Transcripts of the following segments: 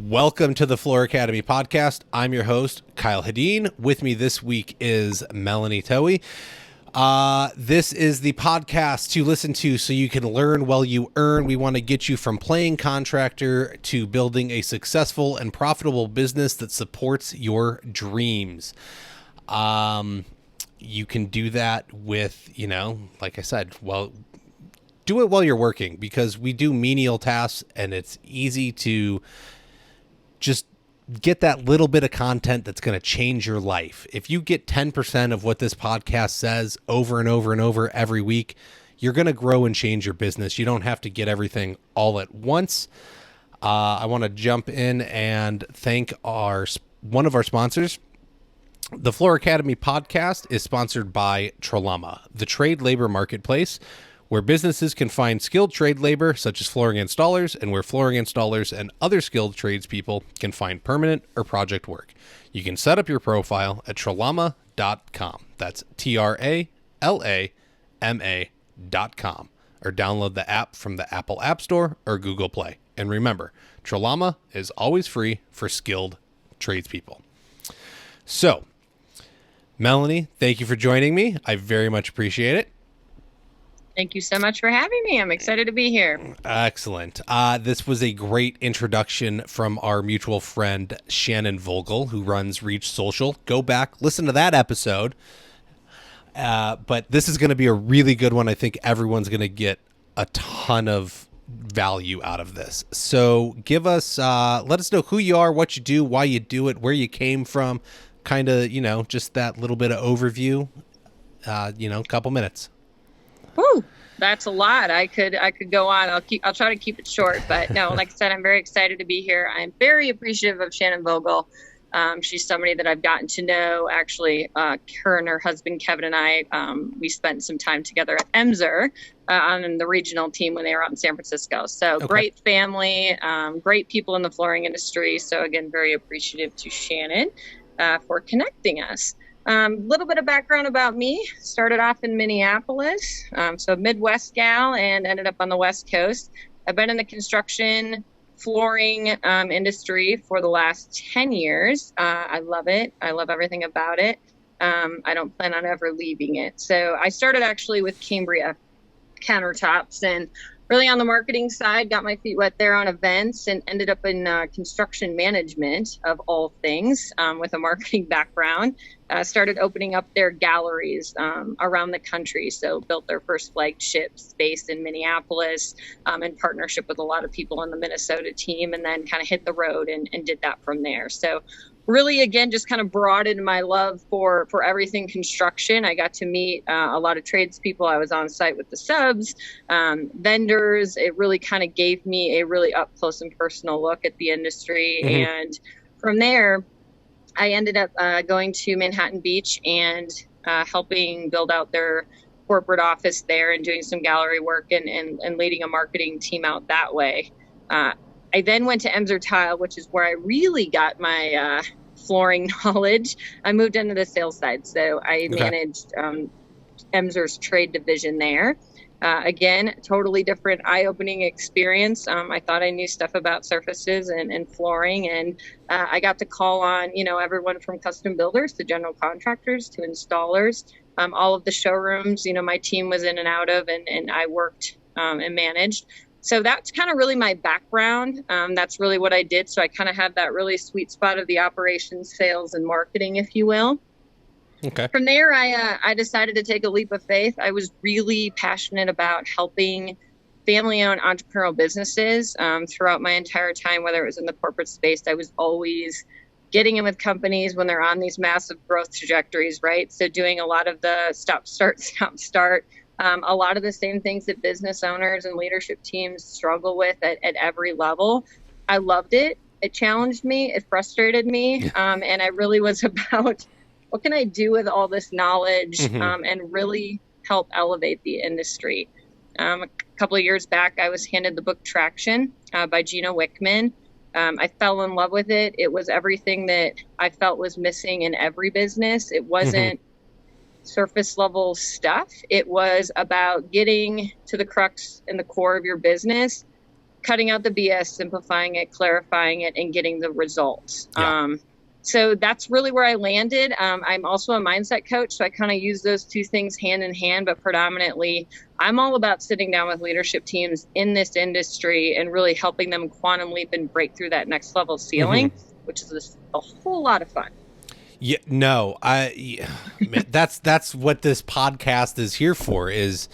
Welcome to the Floor Academy podcast. I'm your host, Kyle Hedin. With me this week is Melanie Towey. This is the podcast to listen to so you can learn while you earn. We want to get you from playing contractor to building a successful and profitable business that supports your dreams. You can do that with, like I said, do it while you're working, because we do menial tasks and it's easy to just get that little bit of content that's going to change your life. If you get 10% of what this podcast says over and over and over every week, you're going to grow and change your business. You don't have to get everything all at once. I want to jump in and thank one of our sponsors. The Floor Academy podcast is sponsored by Trelama, the trade labor marketplace, where businesses can find skilled trade labor such as flooring installers, and where flooring installers and other skilled tradespeople can find permanent or project work. You can set up your profile at trelama.com. That's TRALAMA.com, or download the app from the Apple App Store or Google Play. And remember, Trelama is always free for skilled tradespeople. So, Melanie, thank you for joining me. I very much appreciate it. Thank you so much for having me. I'm excited to be here. Excellent. This was a great introduction from our mutual friend, Shannon Vogel, who runs Reach Social. Go back, listen to that episode. But this is going to be a really good one. I think everyone's going to get a ton of value out of this. So let us know who you are, what you do, why you do it, where you came from, kind of, just that little bit of overview, couple minutes. Whew, that's a lot. I could go on. I'll try to keep it short, but no, like I said, I'm very excited to be here. I'm very appreciative of Shannon Vogel. She's somebody that I've gotten to know. Actually, her and her husband Kevin and I, we spent some time together at Emser on the regional team when they were out in San Francisco. So okay. Great family, great people in the flooring industry. So again, very appreciative to Shannon for connecting us. Little bit of background about me. Started off in Minneapolis, so Midwest gal, and ended up on the West Coast. I've been in the construction flooring industry for the last 10 years. I love it. I love everything about it. I don't plan on ever leaving it. So I started actually with Cambria countertops, and really on the marketing side, got my feet wet there on events, and ended up in construction management of all things with a marketing background. Started opening up their galleries around the country. So built their first flagship space in Minneapolis in partnership with a lot of people on the Minnesota team, and then kind of hit the road and did that from there. So really, again, just kind of broadened my love for everything construction. I got to meet a lot of tradespeople. I was on site with the subs, vendors. It really kind of gave me a really up close and personal look at the industry. Mm-hmm. And from there, I ended up going to Manhattan Beach and helping build out their corporate office there and doing some gallery work and leading a marketing team out that way. I then went to Emser Tile, which is where I really got my flooring knowledge. I moved into the sales side, so I managed Emser's trade division there. Again, totally different eye-opening experience. I thought I knew stuff about surfaces and flooring, and I got to call on, everyone from custom builders to general contractors to installers. All of the showrooms, my team was in and out of, and I worked and managed. So that's kind of really my background. That's really what I did. So I kind of have that really sweet spot of the operations, sales, and marketing, if you will. Okay. From there, I decided to take a leap of faith. I was really passionate about helping family-owned entrepreneurial businesses throughout my entire time, whether it was in the corporate space. I was always getting in with companies when they're on these massive growth trajectories, right? So doing a lot of the stop, start. A lot of the same things that business owners and leadership teams struggle with at every level. I loved it. It challenged me. It frustrated me. And I really was about, what can I do with all this knowledge and really help elevate the industry? A couple of years back, I was handed the book Traction by Gino Wickman. I fell in love with it. It was everything that I felt was missing in every business. It wasn't surface level stuff. It was about getting to the crux and the core of your business, cutting out the BS, simplifying it, clarifying it, and getting the results. Yeah. So that's really where I landed. I'm also a mindset coach, so I kind of use those two things hand in hand, but predominantly I'm all about sitting down with leadership teams in this industry and really helping them quantum leap and break through that next level ceiling, which is a whole lot of fun. Yeah, no, that's what this podcast is here for. Is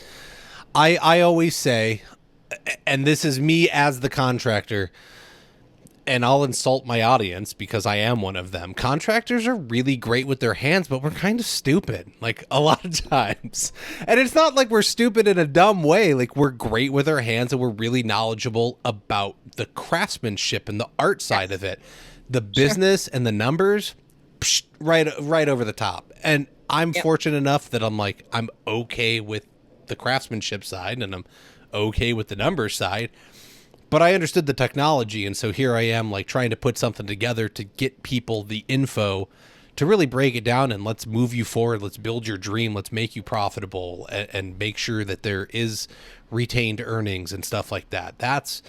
I always say, and this is me as the contractor, and I'll insult my audience because I am one of them. Contractors are really great with their hands, but we're kind of stupid, like a lot of times. And it's not like we're stupid in a dumb way. Like, we're great with our hands and we're really knowledgeable about the craftsmanship and the art side of it. The business and the numbers, right over the top. And I'm fortunate enough that I'm okay with the craftsmanship side and I'm okay with the numbers side. But I understood the technology, and so here I am, like, trying to put something together to get people the info to really break it down and let's move you forward. Let's build your dream. Let's make you profitable and make sure that there is retained earnings and stuff like that.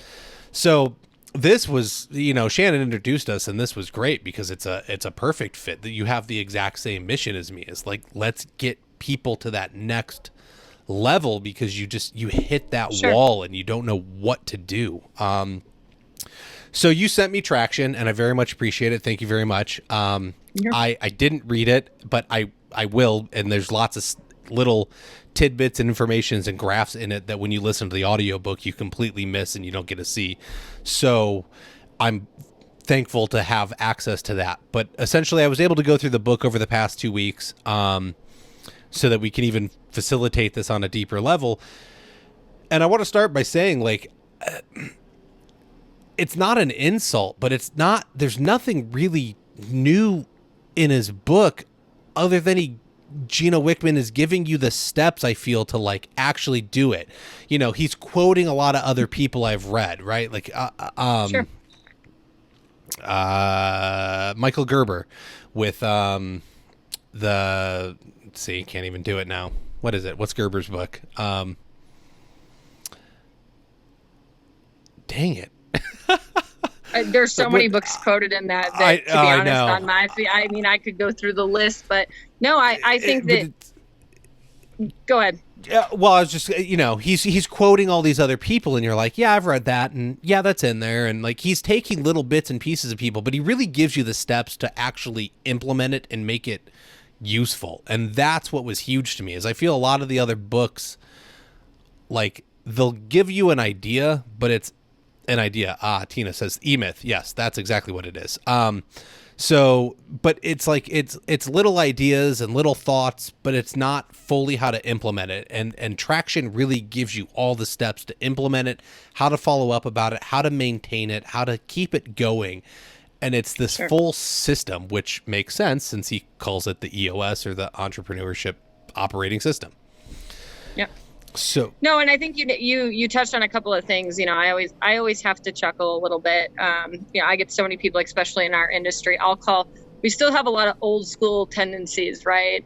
So this was, Shannon introduced us, and this was great because it's a perfect fit that you have the exact same mission as me. It's like, let's get people to that next level because you hit that wall and you don't know what to do. So you sent me traction and I very much appreciate it. Thank you very much. I didn't read it, but I will. And there's lots of little tidbits and informations and graphs in it that when you listen to the audiobook, you completely miss and you don't get to see. So I'm thankful to have access to that. But essentially I was able to go through the book over the past 2 weeks, so that we can even facilitate this on a deeper level. And I want to start by saying, like, it's not an insult, but there's nothing really new in his book other than Gino Wickman is giving you the steps, I feel, to like actually do it. He's quoting a lot of other people I've read, right? Like, Michael Gerber with, see, can't even do it now. What is it? What's Gerber's book? Dang it. There's so many books quoted in that to be honest, on my feet. I mean, I could go through the list, but no, I think that. Go ahead. Yeah, well, I was just, he's quoting all these other people, and you're like, yeah, I've read that, and yeah, that's in there, and like he's taking little bits and pieces of people, but he really gives you the steps to actually implement it and make it useful. And that's what was huge to me, is I feel a lot of the other books, like, they'll give you an idea, but it's an idea. Tina says E-Myth. Yes, that's exactly what it is. So, but it's like, it's little ideas and little thoughts, but it's not fully how to implement it. And Traction really gives you all the steps to implement it, how to follow up about it, how to maintain it, how to keep it going. And it's this full system, which makes sense since he calls it the EOS, or the Entrepreneurship Operating System. Yeah. So no, and I think you touched on a couple of things. I always have to chuckle a little bit. I get so many people, especially in our industry. We still have a lot of old school tendencies, right?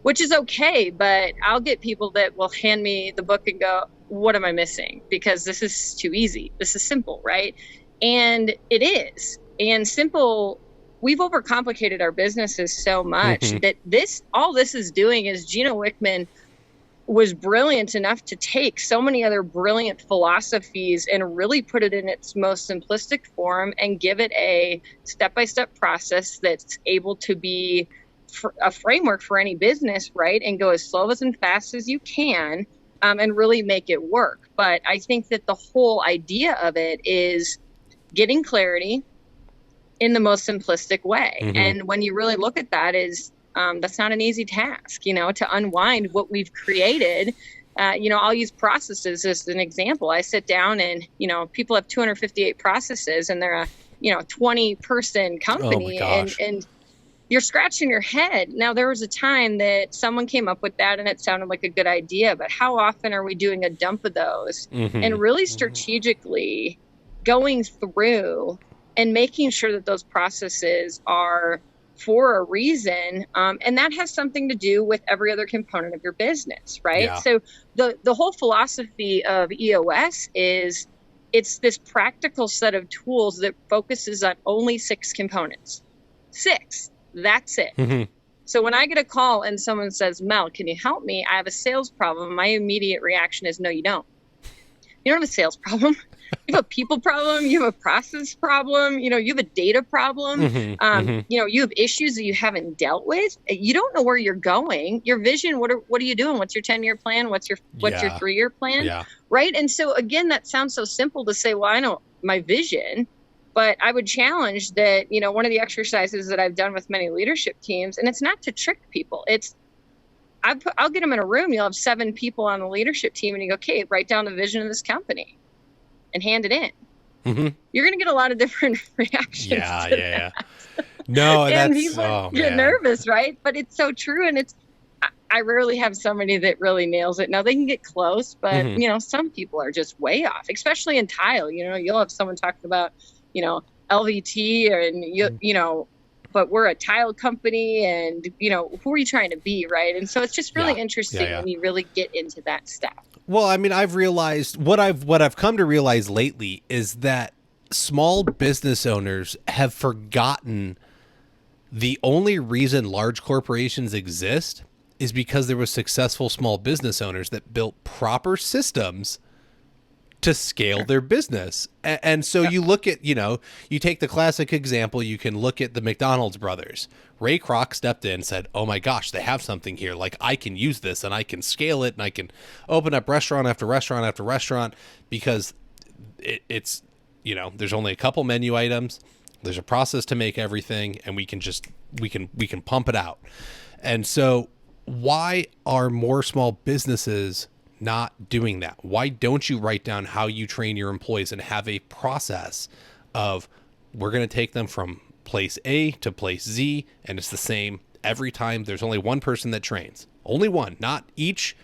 Which is okay, but I'll get people that will hand me the book and go, "What am I missing? Because this is too easy. This is simple, right?" And it is. And simple, we've overcomplicated our businesses so much that all this is doing is Gino Wickman was brilliant enough to take so many other brilliant philosophies and really put it in its most simplistic form and give it a step-by-step process that's able to be a framework for any business, right? And go as slow and fast as you can, and really make it work. But I think that the whole idea of it is getting clarity in the most simplistic way. And when you really look at that, that's not an easy task, to unwind what we've created. I'll use processes as an example. I sit down and, people have 258 processes and they're a, 20-person company. Oh my gosh. And you're scratching your head. Now, there was a time that someone came up with that and it sounded like a good idea, but how often are we doing a dump of those and really strategically going through and making sure that those processes are for a reason, and that has something to do with every other component of your business, right? Yeah. So the whole philosophy of EOS is it's this practical set of tools that focuses on only 6 components. 6, that's it. Mm-hmm. So when I get a call and someone says, Mel, can you help me? I have a sales problem. My immediate reaction is, no, you don't. You don't have a sales problem. You have a people problem. You have a process problem. You have a data problem. Mm-hmm. You have issues that you haven't dealt with. You don't know where you're going. Your vision, what are you doing? What's your 10-year plan? What's your 3-year plan? Yeah. Right. And so again, that sounds so simple to say, well, I know my vision, but I would challenge that, one of the exercises that I've done with many leadership teams, and it's not to trick people. I'll get them in a room. You'll have 7 people on the leadership team and you go, okay, write down the vision of this company and hand it in. Mm-hmm. You're going to get a lot of different reactions. Yeah. No, and that's people get nervous, right? But it's so true. And I rarely have somebody that really nails it. Now they can get close, but some people are just way off, especially in tile. You'll have someone talking about, LVT and but we're a tile company and, who are you trying to be? Right. And so it's just really interesting when you really get into that stuff. Well, I mean, I've realized what I've come to realize lately is that small business owners have forgotten the only reason large corporations exist is because there were successful small business owners that built proper systems to scale their business. And so you look at, you take the classic example, you can look at the McDonald's brothers. Ray Kroc stepped in and said, oh my gosh, they have something here. Like I can use this and I can scale it and I can open up restaurant after restaurant after restaurant because it's, there's only a couple menu items. There's a process to make everything and we can pump it out. And so why are more small businesses not doing that? Why don't you write down how you train your employees and have a process of we're going to take them from place A to place Z and it's the same every time. There's only one person that trains. Only one. Not each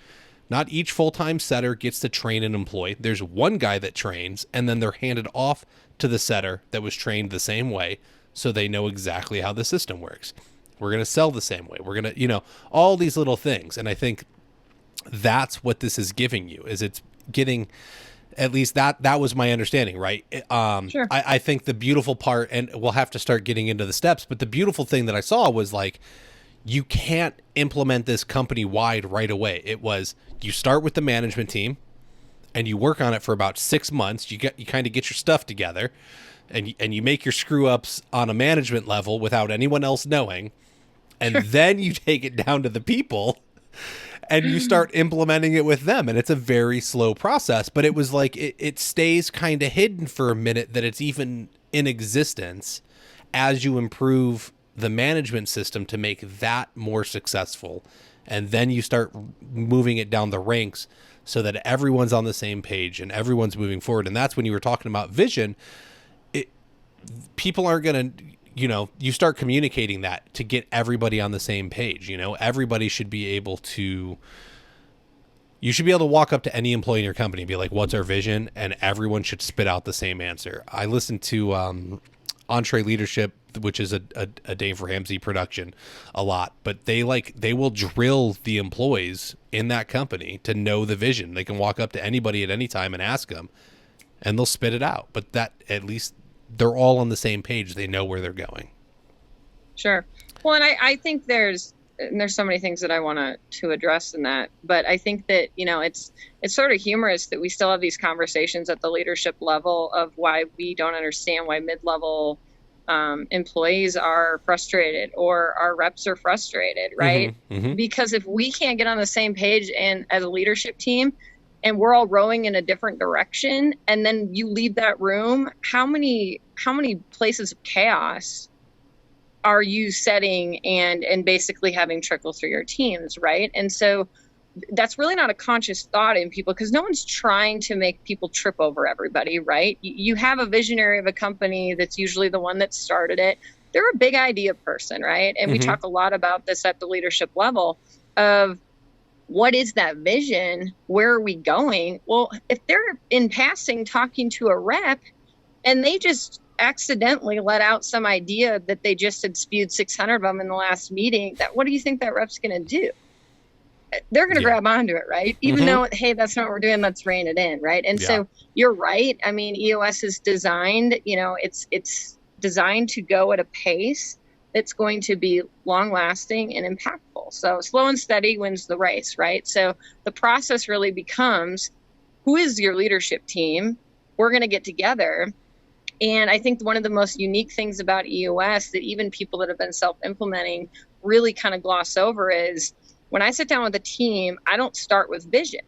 full-time setter gets to train an employee. There's one guy that trains and then they're handed off to the setter that was trained the same way so they know exactly how the system works. We're going to sell the same way. We're going to, all these little things. And I think that's what this is giving you is it's getting, at least that was my understanding, right? Sure. I think the beautiful part, and we'll have to start getting into the steps, but the beautiful thing that I saw was like, you can't implement this company wide right away. It was, you start with the management team and you work on it for about 6 months. You kind of get your stuff together and you make your screw ups on a management level without anyone else knowing. And then you take it down to the people and you start implementing it with them. And it's a very slow process, but it was like, it stays kind of hidden for a minute that it's even in existence as you improve the management system to make that more successful. And then you start moving it down the ranks so that everyone's on the same page and everyone's moving forward. And that's when you were talking about vision. People aren't going to, you start communicating that to get everybody on the same page. Everybody should be able to, you should be able to walk up to any employee in your company and be like, what's our vision? And everyone should spit out the same answer. I listened to Entree Leadership, which is a Dave Ramsey production, a lot, but they will drill the employees in that company to know the vision. They can walk up to anybody at any time and ask them and they'll spit it out. But that, at least they're all on the same page. They know where they're going. Sure. Well, and I think there's so many things that I want to address in that, but I think that, it's sort of humorous that we still have these conversations at the leadership level of why we don't understand why mid-level employees are frustrated or our reps are frustrated, right? Mm-hmm. Because if we can't get on the same page and as a leadership team and we're all rowing in a different direction and then you leave that room, how many places of chaos are you setting and basically having trickle through your teams, right? And so that's really not a conscious thought in people because no one's trying to make people trip over everybody, right? You have a visionary of a company that's usually the one that started it. They're a big idea person, right? And we talk a lot about this at the leadership level of what is that vision? Where are we going? Well, if they're in passing talking to a rep and they just accidentally let out some idea that they just had spewed 600 of them in the last meeting, what do you think that rep's going to do? they're going to Yeah. grab onto it, right? Even though, hey, that's not what we're doing, let's rein it in, right? And so you're right. I mean, EOS is designed, it's designed to go at a pace that's going to be long lasting and impactful. So slow and steady wins the race, right? So the process really becomes, who is your leadership team? We're going to get together. And I think one of the most unique things about EOS that even people that have been self-implementing really kind of gloss over is, when I sit down with a team, I don't start with vision.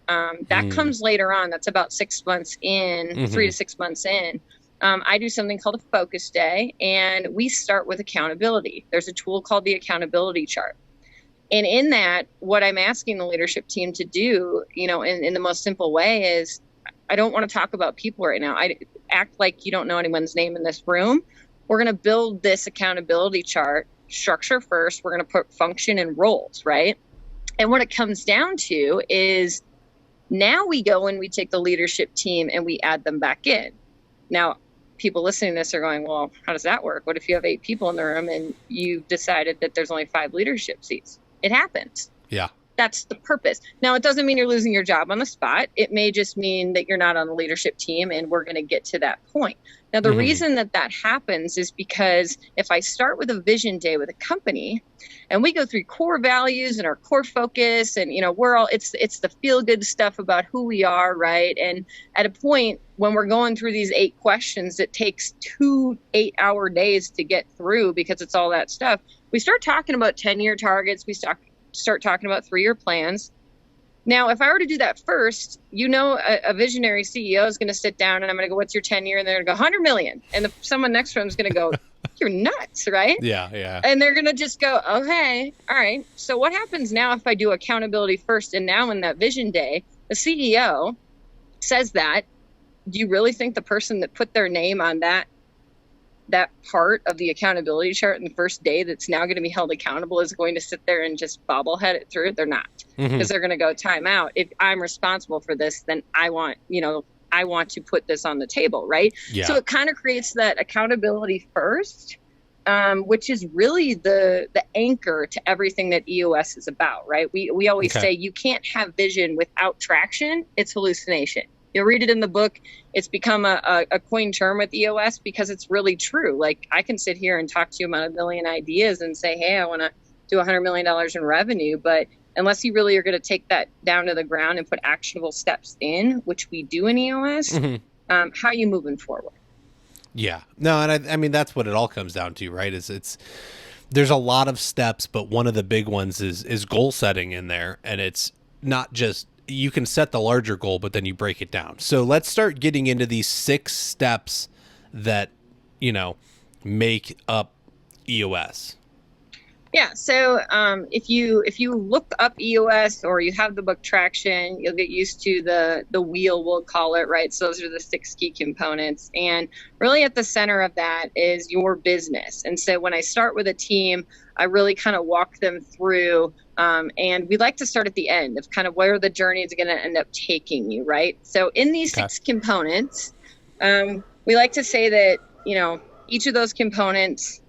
That comes later on. That's about 6 months in, 3 to 6 months in. I do something called a focus day, and we start with accountability. There's a tool called the accountability chart. And in that, what I'm asking the leadership team to do, in the most simple way is, I don't want to talk about people right now. I act like you don't know anyone's name in this room. We're going to build this accountability chart. Structure first, we're going to put function and roles, right? And what it comes down to is, now we go and we take the leadership team and we add them back in. Now, people listening to this are going, well, how does that work? What if you have 8 people in the room and you've decided that there's only 5 leadership seats? It happens. Yeah. That's the purpose. Now, it doesn't mean you're losing your job on the spot. It may just mean that you're not on the leadership team, and we're going to get to that point. Now, the reason that happens is because if I start with a vision day with a company and we go through core values and our core focus, and, we're all, it's the feel good stuff about who we are, right? And at a point when we're going through these 8 questions, it takes 2 8-hour days to get through because it's all that stuff. We start talking about 10-year targets. We start talking about 3-year plans. Now, if I were to do that first, a visionary CEO is going to sit down and I'm going to go, what's your 10-year? And they're going to go 100 million. And someone next to him is going to go, you're nuts, right? Yeah. And they're going to just go, okay, all right. So what happens now if I do accountability first? And now in that vision day, the CEO says that, do you really think the person that put their name on that part of the accountability chart in the first day that's now going to be held accountable is going to sit there and just bobblehead it through? They're not, because they're going to go, time out. If I'm responsible for this, then I want to put this on the table, right? Yeah. So it kind of creates that accountability first, which is really the anchor to everything that EOS is about, right? We always say you can't have vision without traction. It's hallucination. You'll read it in the book. It's become a coined term with EOS because it's really true. Like, I can sit here and talk to you about a million ideas and say, hey, I want to do $100 million in revenue. But unless you really are going to take that down to the ground and put actionable steps in, which we do in EOS, how are you moving forward? Yeah. No, and I mean, that's what it all comes down to, right? There's a lot of steps, but one of the big ones is goal setting in there. And it's not just, you can set the larger goal, but then you break it down. So let's start getting into these 6 steps that, make up EOS. Yeah. So if you look up EOS or you have the book Traction, you'll get used to the wheel, we'll call it, right? So those are the 6 key components. And really at the center of that is your business. And so when I start with a team, I really kind of walk them through, and we like to start at the end of kind of where the journey is going to end up taking you, right? So in these 6 components, we like to say that, each of those components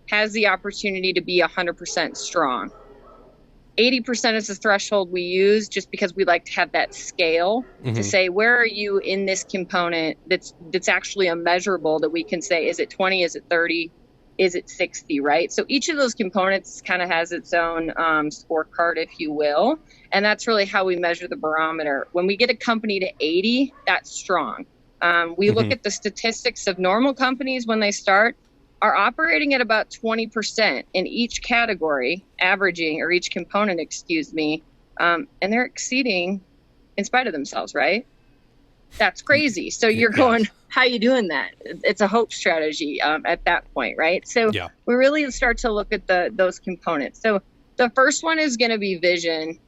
has the opportunity to be 100% strong. 80% is the threshold we use just because we like to have that scale to say, where are you in this component that's actually a measurable that we can say, is it 20, is it 30, is it 60, right? So each of those components kind of has its own scorecard, if you will. And that's really how we measure the barometer. When we get a company to 80, that's strong. We look at the statistics of normal companies when they start, are operating at about 20% in each category, averaging, or each component, and they're exceeding in spite of themselves, right? That's crazy. So you're going, how are you doing that? It's a hope strategy at that point, right? So we really start to look at those components. So the first one is going to be vision.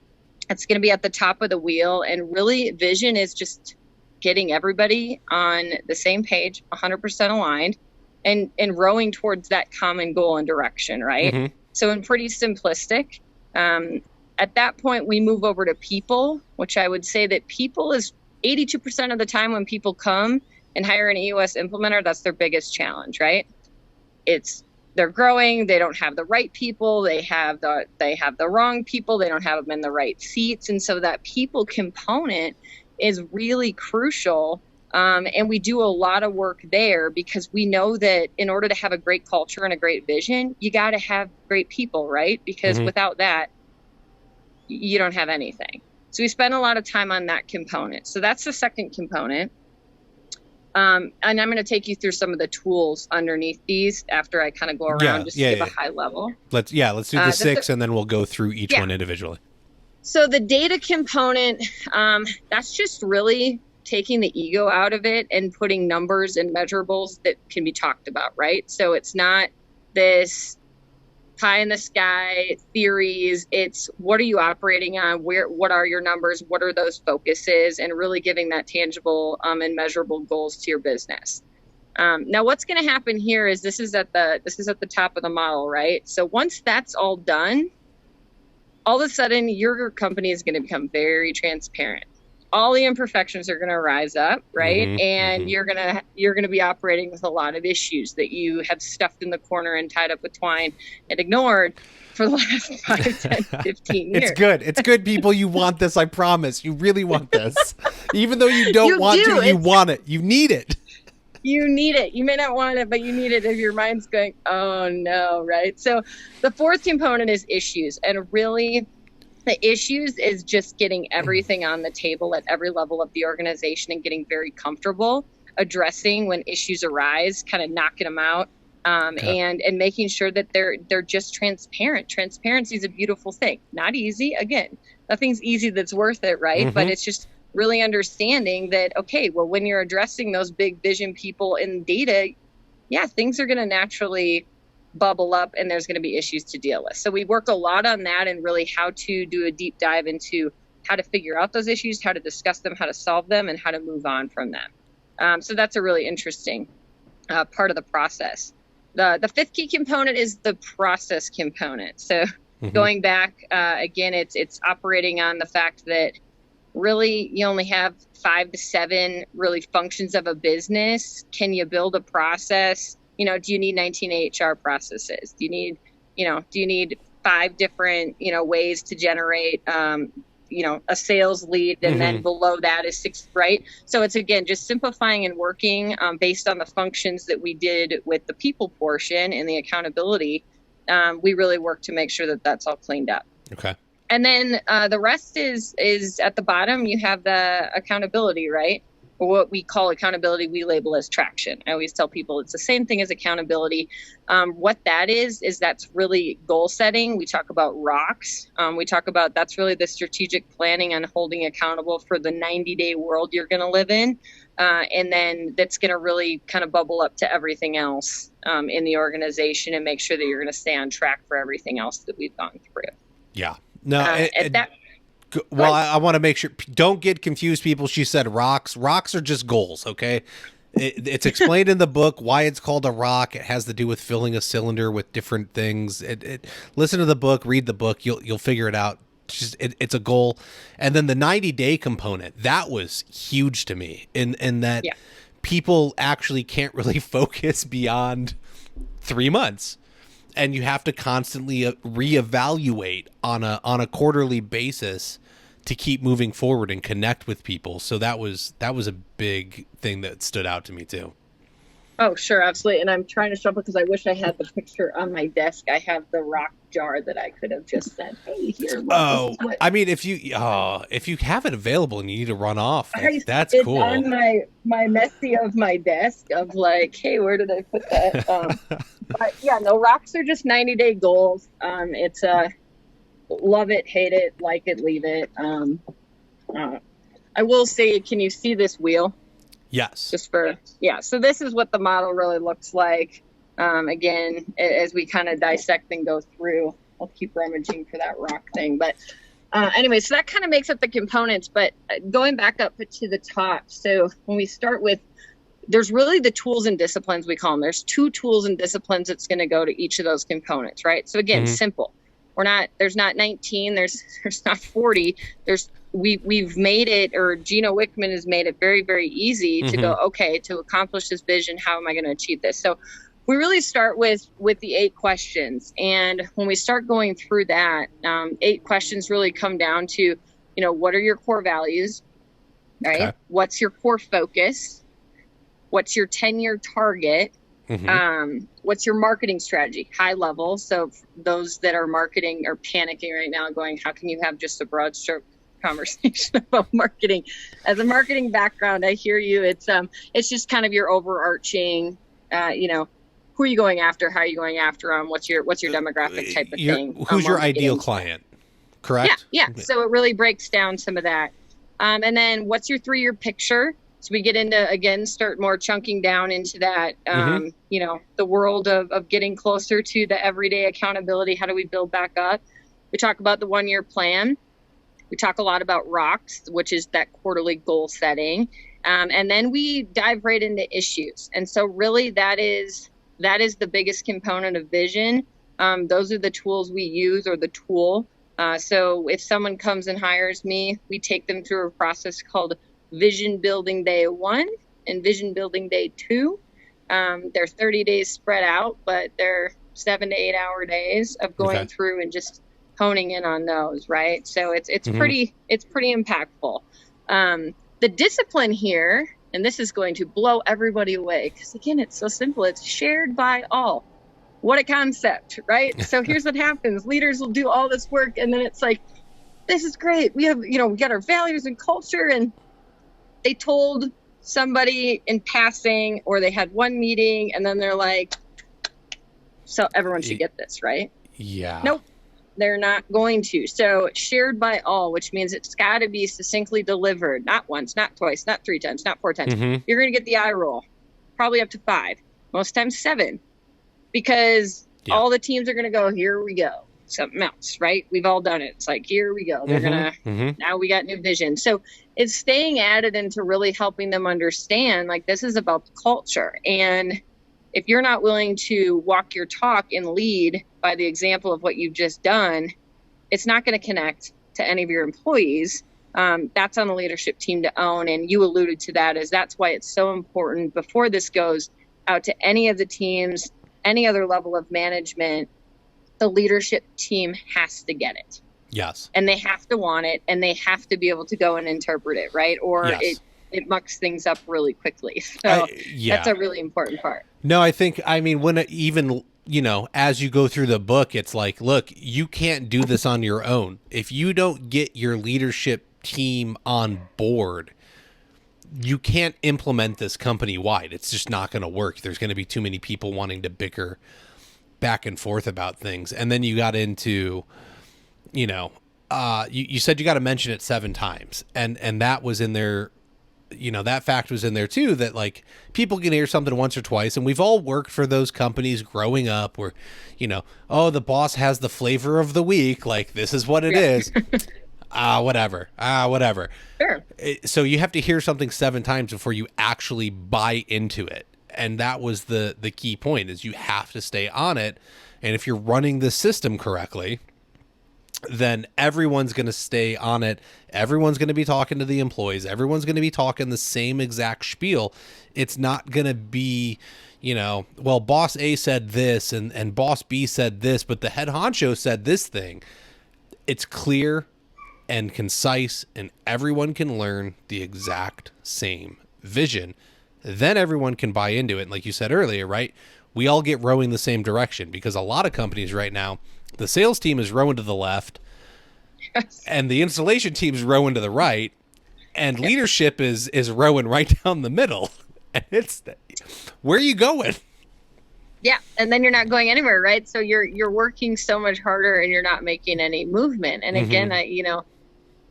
It's going to be at the top of the wheel. And really, vision is just getting everybody on the same page, 100% aligned, and rowing towards that common goal and direction, right? So in pretty simplistic, at that point, we move over to people, which I would say that people is 82% of the time when people come and hire an EOS implementer, that's their biggest challenge, right? It's they're growing, they don't have the right people, they have the wrong people, they don't have them in the right seats. And so that people component is really crucial. And we do a lot of work there because we know that in order to have a great culture and a great vision, you got to have great people, right? Because without that, you don't have anything. So we spend a lot of time on that component. So that's the second component. And I'm going to take you through some of the tools underneath these after I kind of go around to give a high level. Let's do the 6 and then we'll go through each one individually. So the data component, that's just really taking the ego out of it and putting numbers and measurables that can be talked about, right? So it's not this pie in the sky theories. It's what are you operating on? What are your numbers? What are those focuses? And really giving that tangible and measurable goals to your business. Now, what's going to happen here is this is at the top of the model, right? So once that's all done, all of a sudden your company is going to become very transparent. All the imperfections are going to rise up, right? And you're going to be operating with a lot of issues that you have stuffed in the corner and tied up with twine and ignored for the last 5, 10, 15 years. It's good, people. You want this, I promise. You really want this. Even though you don't want to, you want it. You need it. You need it. You may not want it, but you need it if your mind's going, oh no, right? So the fourth component is issues. And really, the issues is just getting everything on the table at every level of the organization and getting very comfortable addressing when issues arise, kind of knocking them out, and making sure that they're just transparent. Transparency is a beautiful thing. Not easy. Again, nothing's easy that's worth it, right? But it's just really understanding that, okay, well, when you're addressing those big vision people in data, things are going to naturally bubble up and there's going to be issues to deal with. So we work a lot on that and really how to do a deep dive into how to figure out those issues, how to discuss them, how to solve them, and how to move on from them. So that's a really interesting part of the process. The fifth key component is the process component. So going back, again, it's operating on the fact that really you only have 5 to 7 really functions of a business. Can you build a process? Do you need 19 HR processes? Do you need 5 different, ways to generate, a sales lead, and then below that is 6, right? So it's, again, just simplifying and working based on the functions that we did with the people portion and the accountability. We really work to make sure that that's all cleaned up. Okay. And then the rest is at the bottom. You have the accountability, right? Or what we call accountability, we label as traction. I always tell people it's the same thing as accountability. What that is that's really goal setting. We talk about rocks. We talk about that's really the strategic planning on holding accountable for the 90-day world you're going to live in. And then that's going to really kind of bubble up to everything else in the organization and make sure that you're going to stay on track for everything else that we've gone through. Yeah. No, I want to make sure, don't get confused, people. She said rocks. Rocks are just goals, okay? It's explained in the book why it's called a rock. It has to do with filling a cylinder with different things. Listen to the book, read the book. You'll figure it out. It's a goal. And then the 90-day component, that was huge to me in that people actually can't really focus beyond 3 months. And you have to constantly reevaluate on a quarterly basis to keep moving forward and connect with people. So that was a big thing that stood out to me too. Oh, sure, absolutely. And I'm trying to show up because I wish I had the picture on my desk. I have the rock jar that I could have just said, "Hey, here." I mean, if you have it available and you need to run off, that's it's cool. It's on my messy of my desk of like, hey, where did I put that? But yeah, no, rocks are just 90-day goals. It's love it, hate it, like it, leave it. I will say, can you see this wheel? Yes. So this is what the model really looks like. Again, as we kind of dissect and go through, I'll keep rummaging for that rock thing. But anyway, so that kind of makes up the components. But going back up to the top. So when we start with, there's really the tools and disciplines, we call them. There's 2 tools and disciplines that's going to go to each of those components, right? So again, simple. There's not 19, there's not 40. We've made it, or Gino Wickman has made it very, very easy to go, okay, to accomplish this vision, how am I going to achieve this? So we really start with the 8 questions. And when we start going through that, 8 questions really come down to, what are your core values, right? Okay. What's your core focus? What's your 10-year target? What's your marketing strategy, high level? So those that are marketing are panicking right now going, how can you have just a broad stroke conversation about marketing? As a marketing background, I hear you. It's just kind of your overarching, who are you going after? How are you going after them? What's your demographic type of thing? Who's your ideal client? Correct? Yeah. So it really breaks down some of that. And then what's your 3-year picture? So we get into, again, start more chunking down into that, the world of getting closer to the everyday accountability. How do we build back up? We talk about the 1-year plan. We talk a lot about rocks, which is that quarterly goal setting. And then we dive right into issues. And so really that is the biggest component of vision. Those are the tools we use, or the tool. So if someone comes and hires me, we take them through a process called Vision Building Day 1 and Vision Building Day 2. They're 30 days spread out, but they're 7 to 8 hour days of going through and just honing in on those, right? So it's pretty impactful. The discipline here, and this is going to blow everybody away, because again, it's so simple. It's shared by all. What a concept, right? So here's what happens. Leaders will do all this work, and then it's like, this is great. We have, we got our values and culture, and they told somebody in passing, or they had one meeting, and then they're like, so everyone should get this, right? Yeah. Nope. They're not going to. So shared by all, which means it's got to be succinctly delivered. Not once, not twice, not 3 times, not 4 times. You're going to get the eye roll, probably up to 5, most times 7, because all the teams are going to go, here we go. Something else, right? We've all done it. It's like, here we go. They're going to, now we got new vision. So it's staying at it into really helping them understand, like, this is about the culture. And if you're not willing to walk your talk and lead by the example of what you've just done, it's not going to connect to any of your employees. That's on the leadership team to own. And you alluded to that, as that's why it's so important before this goes out to any of the teams, any other level of management, the leadership team has to get it. Yes. And they have to want it, and they have to be able to go and interpret it, right? Or it mucks things up really quickly. So that's a really important part. No, when even, as you go through the book, it's like, look, you can't do this on your own. If you don't get your leadership team on board, you can't implement this company wide. It's just not going to work. There's going to be too many people wanting to bicker back and forth about things. And then you got into, you said you got to mention it 7 times. And that was in there. That fact was in there too, that like people can hear something once or twice, and we've all worked for those companies growing up where, the boss has the flavor of the week. Like, this is what it is. Whatever. Sure. So you have to hear something 7 times before you actually buy into it. And that was the key point, is you have to stay on it. And if you're running the system correctly, then everyone's going to stay on it. Everyone's going to be talking to the employees. Everyone's going to be talking the same exact spiel. It's not going to be, well, boss A said this and boss B said this, but the head honcho said this thing. It's clear and concise, and everyone can learn the exact same vision. Then everyone can buy into it. And like you said earlier, right? We all get rowing the same direction, because a lot of companies right now, the sales team is rowing to the left, and the installation team is rowing to the right, and leadership is rowing right down the middle. And it's, where are you going? Yeah, and then you're not going anywhere, right? So you're working so much harder, and you're not making any movement. And again,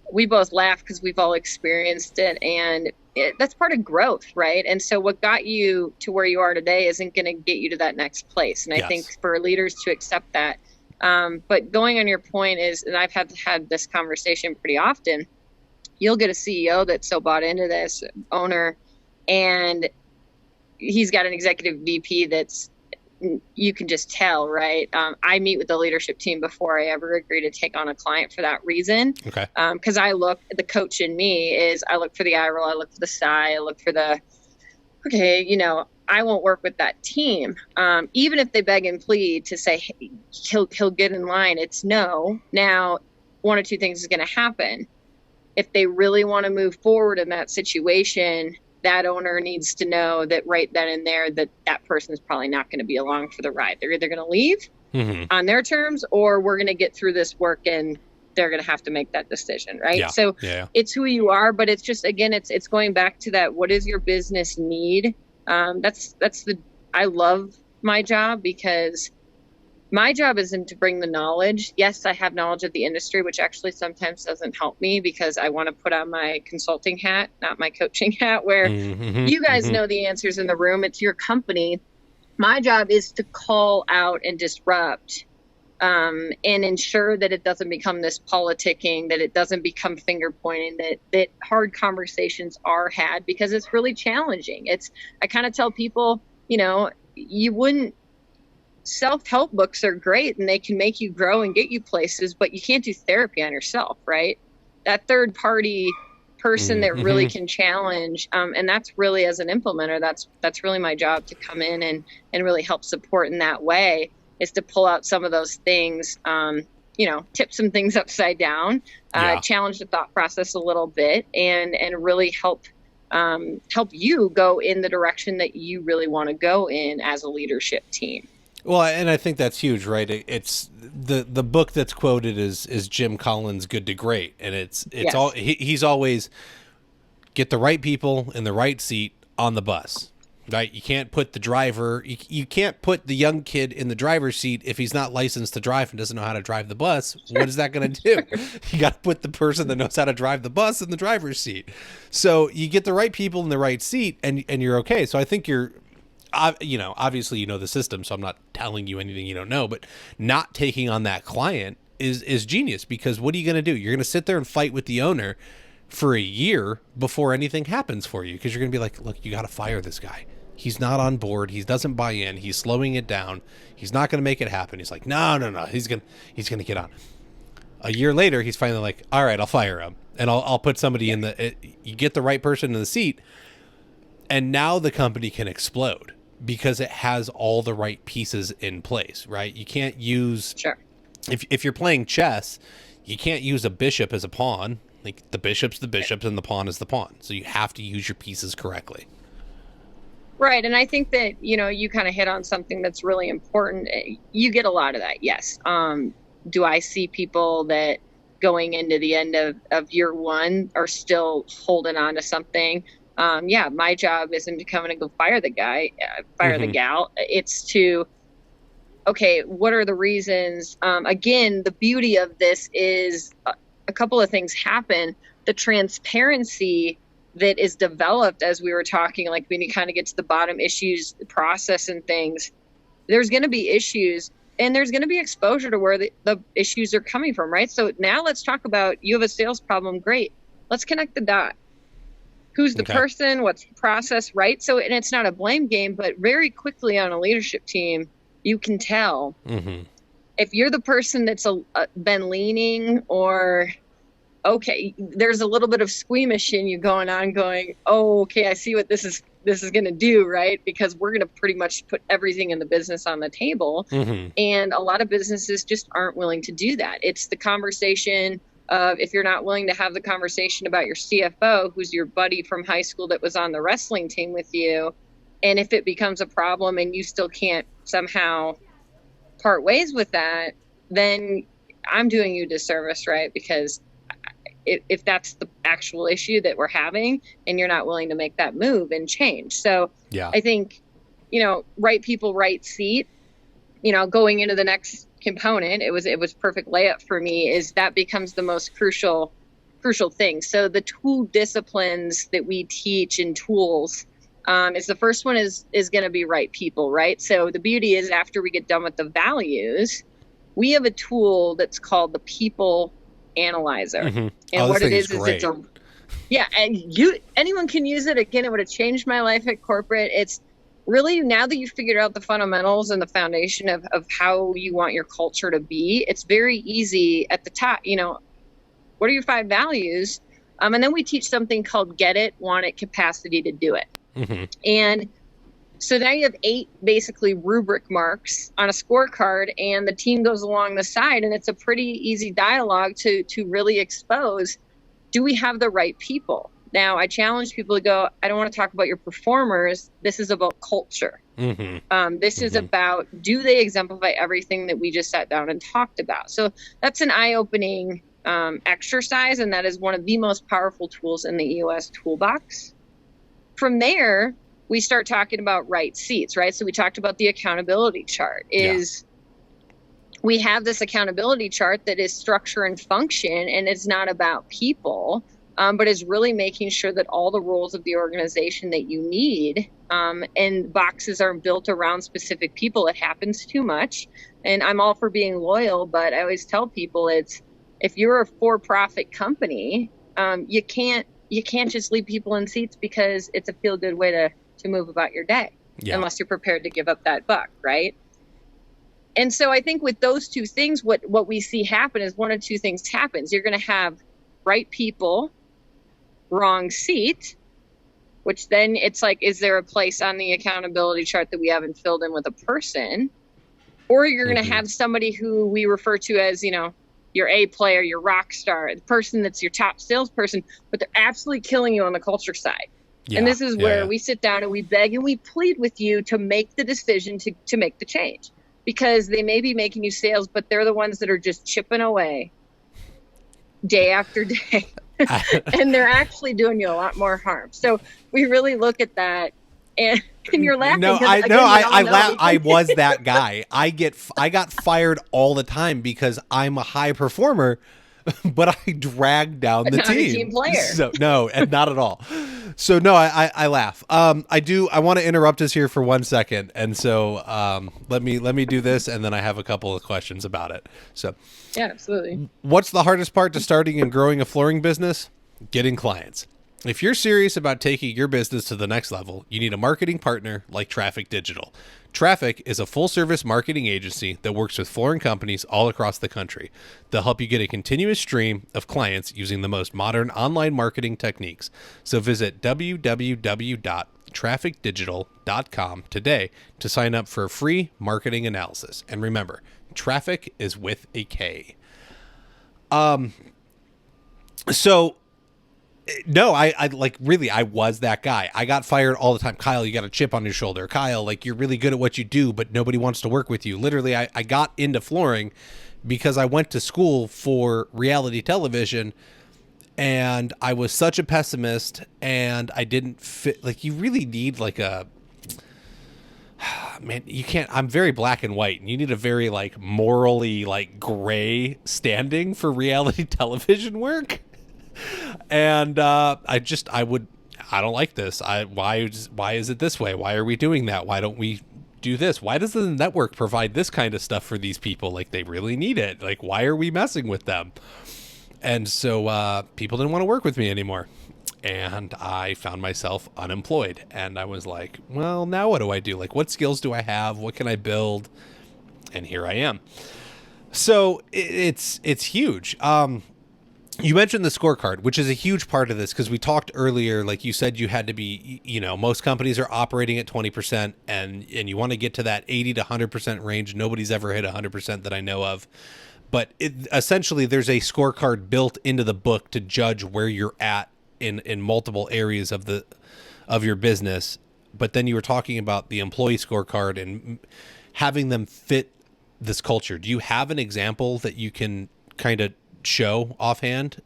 we both laugh because we've all experienced it, and that's part of growth, right? And so what got you to where you are today isn't going to get you to that next place. And I think for leaders to accept that. But going on your point is, and I've had this conversation pretty often, you'll get a CEO that's so bought into this, owner, and he's got an executive VP that's, you can just tell, right? I meet with the leadership team before I ever agree to take on a client for that reason. Okay. Because the coach in me is, I look for the eye roll, I look for the sigh, I look for the, okay, I won't work with that team. Even if they beg and plead to say, hey, he'll get in line, it's no. Now, one or two things is going to happen. If they really want to move forward in that situation, that owner needs to know that right then and there that that person is probably not going to be along for the ride. They're either going to leave on their terms, or we're going to get through this work and they're going to have to make that decision, right? Yeah. So Yeah. it's who you are, but it's just, again, it's going back to that. What is your business need? I love my job because my job isn't to bring the knowledge. Yes, I have knowledge of the industry, which actually sometimes doesn't help me because I want to put on my consulting hat, not my coaching hat, where you guys know the answers in the room. It's your company. My job is to call out and disrupt and ensure that it doesn't become this politicking, that it doesn't become finger pointing, that hard conversations are had, because it's really challenging. I kind of tell people, you wouldn't, self-help books are great and they can make you grow and get you places, but you can't do therapy on yourself, right? That third party person that really can challenge. And that's really, as an implementer, that's really my job, to come in and really help support in that way, is to pull out some of those things, tip some things upside down, challenge the thought process a little bit, and really help you go in the direction that you really want to go in as a leadership team. Well, and I think that's huge, right? It's the book that's quoted is Jim Collins' Good to Great, and it's yes. He's always get the right people in the right seat on the bus, right? You can't put the driver, you can't put the young kid in the driver's seat if he's not licensed to drive and doesn't know how to drive the bus. What is that going to do? You got to put the person that knows how to drive the bus in the driver's seat. So you get the right people in the right seat, and you're okay. So I think you're, obviously the system, so I'm not telling you anything you don't know, but not taking on that client is genius, because what are you going to do? You're going to sit there and fight with the owner for a year before anything happens for you, because you're going to be like, look, you got to fire this guy. He's not on board. He doesn't buy in. He's slowing it down. He's not going to make it happen. He's like, no. He's going to get on. A year later, he's finally like, all right, I'll fire him, and I'll put somebody you get the right person in the seat, and now the company can explode, because it has all the right pieces in place, right? You can't use, if you're playing chess, you can't use a bishop as a pawn. Like, the bishop's the bishop and the pawn is the pawn. So you have to use your pieces correctly. Right. And I think that, you kind of hit on something that's really important. You get a lot of that. Yes. Do I see people that going into the end of year one are still holding on to something? My job isn't to come in and go fire the guy, fire the gal. It's to, okay, what are the reasons? Again, the beauty of this is a couple of things happen. The transparency that is developed, as we were talking, like when you kind of get to the bottom issues, the process and things, there's going to be issues, and there's going to be exposure to where the issues are coming from, right? So now let's talk about, you have a sales problem. Great. Let's connect the dot. Who's the person? What's the process, right? So, and it's not a blame game, but very quickly on a leadership team, you can tell if you're the person that's been leaning, or, okay, there's a little bit of squeamish in you going on, going, oh, okay, I see what this is going to do, right? Because we're going to pretty much put everything in the business on the table. And a lot of businesses just aren't willing to do that. It's the conversation. If you're not willing to have the conversation about your CFO, who's your buddy from high school that was on the wrestling team with you, and if it becomes a problem and you still can't somehow part ways with that, then I'm doing you a disservice, right? Because if that's the actual issue that we're having and you're not willing to make that move and change. So I think, right people, right seat, going into the next component, it was perfect layup for me, is that becomes the most crucial thing. So the two disciplines that we teach in tools is the first one is going to be right people, right? So the beauty is, after we get done with the values, we have a tool that's called the People Analyzer. And what it is it's and anyone can use it. Again, it would have changed my life at corporate. It's really, now that you've figured out the fundamentals and the foundation of how you want your culture to be, it's very easy at the top, what are your 5 values? And then we teach something called Get It, Want It, Capacity to Do It. And So now you have 8 basically rubric marks on a scorecard, and the team goes along the side, and it's a pretty easy dialogue to really expose, do we have the right people? Now, I challenge people to go, I don't want to talk about your performers. This is about culture. This is about, do they exemplify everything that we just sat down and talked about? So that's an eye-opening exercise, and that is one of the most powerful tools in the EOS toolbox. From there, we start talking about right seats, right? So we talked about the accountability chart. We have this accountability chart that is structure and function, and it's not about people, but is really making sure that all the roles of the organization that you need and boxes are built around specific people. It happens too much, and I'm all for being loyal, but I always tell people if you're a for-profit company, you can't just leave people in seats because it's a feel-good way to move about your day, unless you're prepared to give up that buck, right? And so I think with those two things, what we see happen is one of two things happens. You're going to have right people, wrong seat, which then it's like, is there a place on the accountability chart that we haven't filled in with a person? Or you're going to have somebody who we refer to as, your A player, your rock star, the person that's your top salesperson, but they're absolutely killing you on the culture side. And this is where we sit down and we beg and we plead with you to make the decision to make the change, because they may be making you sales, but they're the ones that are just chipping away day after day. And they're actually doing you a lot more harm. So we really look at that, and you're laughing. No, I was that guy. I got fired all the time because I'm a high performer, but I dragged down the not team. A team player. So no, and not at all. So no, I laugh. I want to interrupt us here for 1 second, and so let me do this, and then I have a couple of questions about it. So yeah, absolutely. What's the hardest part to starting and growing a flooring business? Getting clients. If you're serious about taking your business to the next level, you need a marketing partner like Traffic Digital. Traffic is a full-service marketing agency that works with flooring companies all across the country. They'll help you get a continuous stream of clients using the most modern online marketing techniques. So visit www.trafficdigital.com today to sign up for a free marketing analysis. And remember, Traffic is with a K. So no, I was that guy. I got fired all the time. Kyle, you got a chip on your shoulder. Kyle, like, you're really good at what you do, but nobody wants to work with you. Literally, I got into flooring because I went to school for reality television, and I was such a pessimist, and I didn't fit. Like, you really need like a, man, you can't, I'm very black and white, and you need a very like morally like gray standing for reality television work. And I don't like this. Why is it this way? Why are we doing that? Why don't we do this? Why does the network provide this kind of stuff for these people? Like, they really need it. Like, why are we messing with them? And so people didn't want to work with me anymore. And I found myself unemployed. And I was like, well, now what do I do? Like, what skills do I have? What can I build? And here I am. So it's huge. You mentioned the scorecard, which is a huge part of this, because we talked earlier, like you said, you had to be, most companies are operating at 20%, and you want to get to that 80 to 100% range. Nobody's ever hit 100% that I know of. But essentially, there's a scorecard built into the book to judge where you're at in multiple areas of your business. But then you were talking about the employee scorecard and having them fit this culture. Do you have an example that you can kind of show offhand?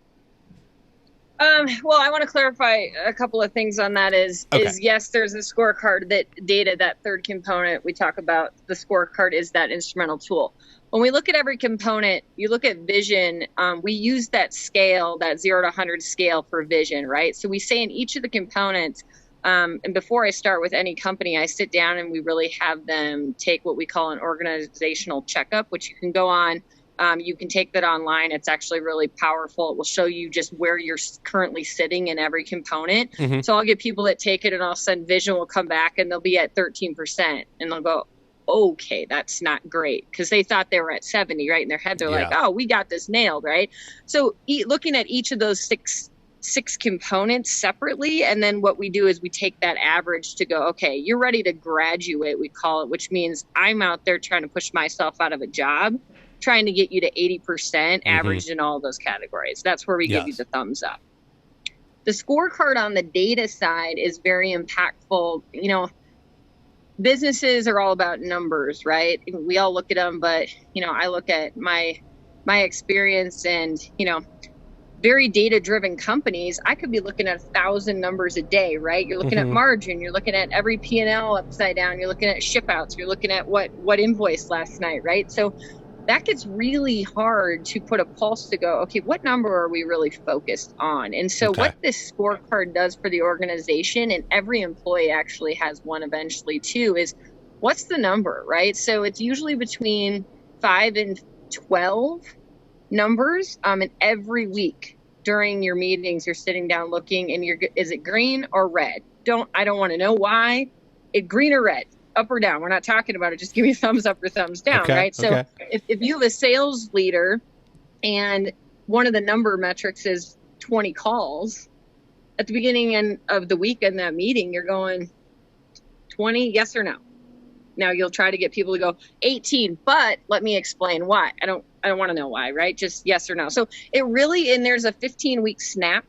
Well, I want to clarify a couple of things on that is yes, there's a scorecard that third component we talk about. The scorecard is that instrumental tool. When we look at every component, you look at vision, we use that scale, that 0 to 100 scale for vision, right? So we say in each of the components, and before I start with any company, I sit down and we really have them take what we call an organizational checkup, which you can go on. You can take that online. It's actually really powerful. It will show you just where you're currently sitting in every component. Mm-hmm. So I'll get people that take it, and all of a sudden Vision will come back and they'll be at 13%. And they'll go, okay, that's not great. Because they thought they were at 70, right? In their head, they're like, oh, we got this nailed, right? So looking at each of those 6 6 components separately. And then what we do is we take that average to go, okay, you're ready to graduate, we call it, which means I'm out there trying to push myself out of a job, trying to get you to 80% averaged in all those categories. That's where we give you the thumbs up. The scorecard on the data side is very impactful. You know, businesses are all about numbers, right? We all look at them, but, you know, I look at my experience and, you know, very data-driven companies, I could be looking at 1,000 numbers a day, right? You're looking at margin, you're looking at every P&L upside down, you're looking at ship outs, you're looking at what invoiced last night, right? So that gets really hard to put a pulse to go, okay, what number are we really focused on? And so what this scorecard does for the organization, and every employee actually has one eventually too, is what's the number, right? So it's usually between 5 and 12 numbers, and every week during your meetings, you're sitting down looking, and is it green or red? I don't want to know why. Green or red, up or down. We're not talking about it. Just give me a thumbs up or thumbs down, right? So if you have a sales leader and one of the number metrics is 20 calls, at the beginning of the week in that meeting, you're going 20, yes or no? Now you'll try to get people to go 18, but let me explain why. I don't want to know why, right? Just yes or no. So it really, and there's a 15-week snap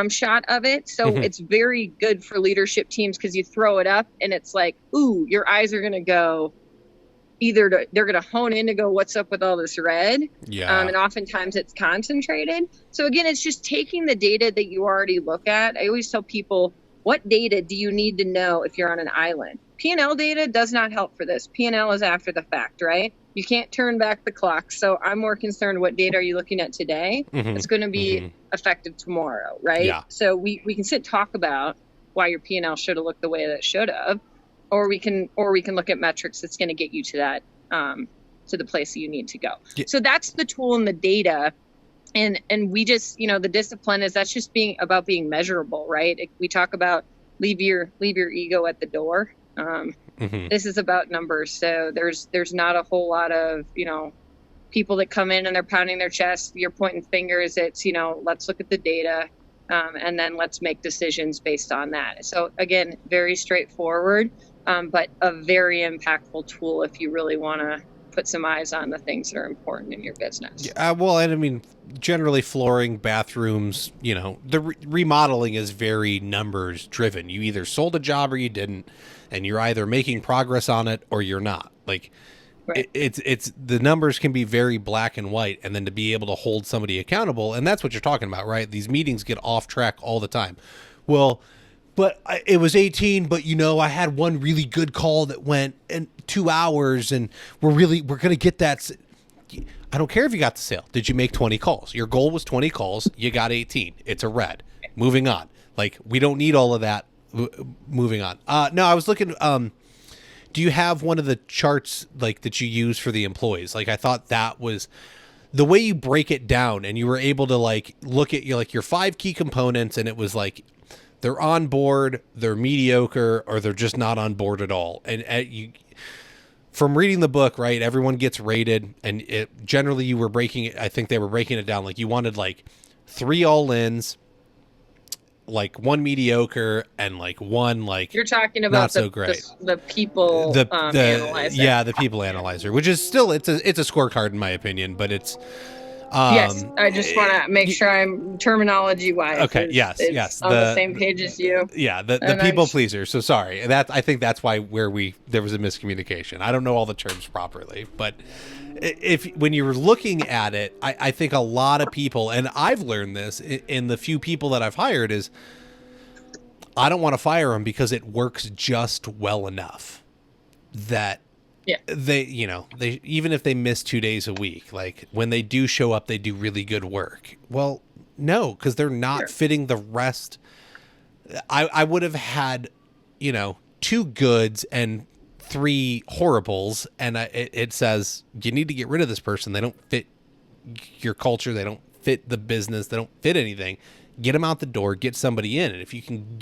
shot of it. So it's very good for leadership teams because you throw it up and it's like, ooh, your eyes are going to go they're going to hone in to go, what's up with all this red? Yeah. And oftentimes it's concentrated. So again, it's just taking the data that you already look at. I always tell people, what data do you need to know if you're on an island? P&L data does not help for this. P&L is after the fact, right? You can't turn back the clock. So I'm more concerned, what data are you looking at today? It's going to be effective tomorrow, right? Yeah. So we can sit and talk about why your P&L should have looked the way that it should have, or we can look at metrics that's going to get you to that, to the place that you need to go. Yeah. So that's the tool and the data. And we just, you know, the discipline is that's just being measurable, right? We talk about leave your ego at the door. This is about numbers. So there's not a whole lot of, you know, people that come in and they're pounding their chest, you're pointing fingers. It's, you know, let's look at the data, and then let's make decisions based on that. So again, very straightforward, but a very impactful tool if you really want to put some eyes on the things that are important in your business. Yeah, well, and I mean, generally flooring, bathrooms, you know, the remodeling is very numbers driven. You either sold a job or you didn't, and you're either making progress on it or you're not. Like, right. It's the numbers can be very black and white, and then to be able to hold somebody accountable, and that's what you're talking about, right? These meetings get off track all the time. Well, but it was 18, but you know, I had one really good call that went in 2 hours, and we're going to get that. I don't care if you got the sale. Did you make 20 calls? Your goal was 20 calls. You got 18. It's a red. Moving on. Like, we don't need all of that. Moving on. No, I was looking, do you have one of the charts like that you use for the employees? Like, I thought that was the way you break it down, and you were able to like look at your 5 key components, and it was like, they're on board, they're mediocre, or they're just not on board at all. And you, from reading the book, right, everyone gets rated, and generally you were breaking it. I think they were breaking it down. Like, you wanted like 3 all-ins, like 1 mediocre, and like 1 like you're talking about not so great. The people analyzer. Yeah, the people analyzer, which is still it's a scorecard in my opinion, but it's. Yes, I just want to make sure I'm terminology wise. Okay. Yes. On the same page as you. Yeah. The people pleaser. So sorry. I think that's why there was a miscommunication. I don't know all the terms properly, but when you're looking at it, I think a lot of people, and I've learned this in the few people that I've hired, is I don't want to fire them because it works just well enough that. Yeah. They even if they miss 2 days a week, like when they do show up, they do really good work. Well, no, because they're not fitting the rest. I would have had, 2 goods and 3 horribles, and it says you need to get rid of this person. They don't fit your culture. They don't fit the business. They don't fit anything. Get them out the door. Get somebody in, and if you can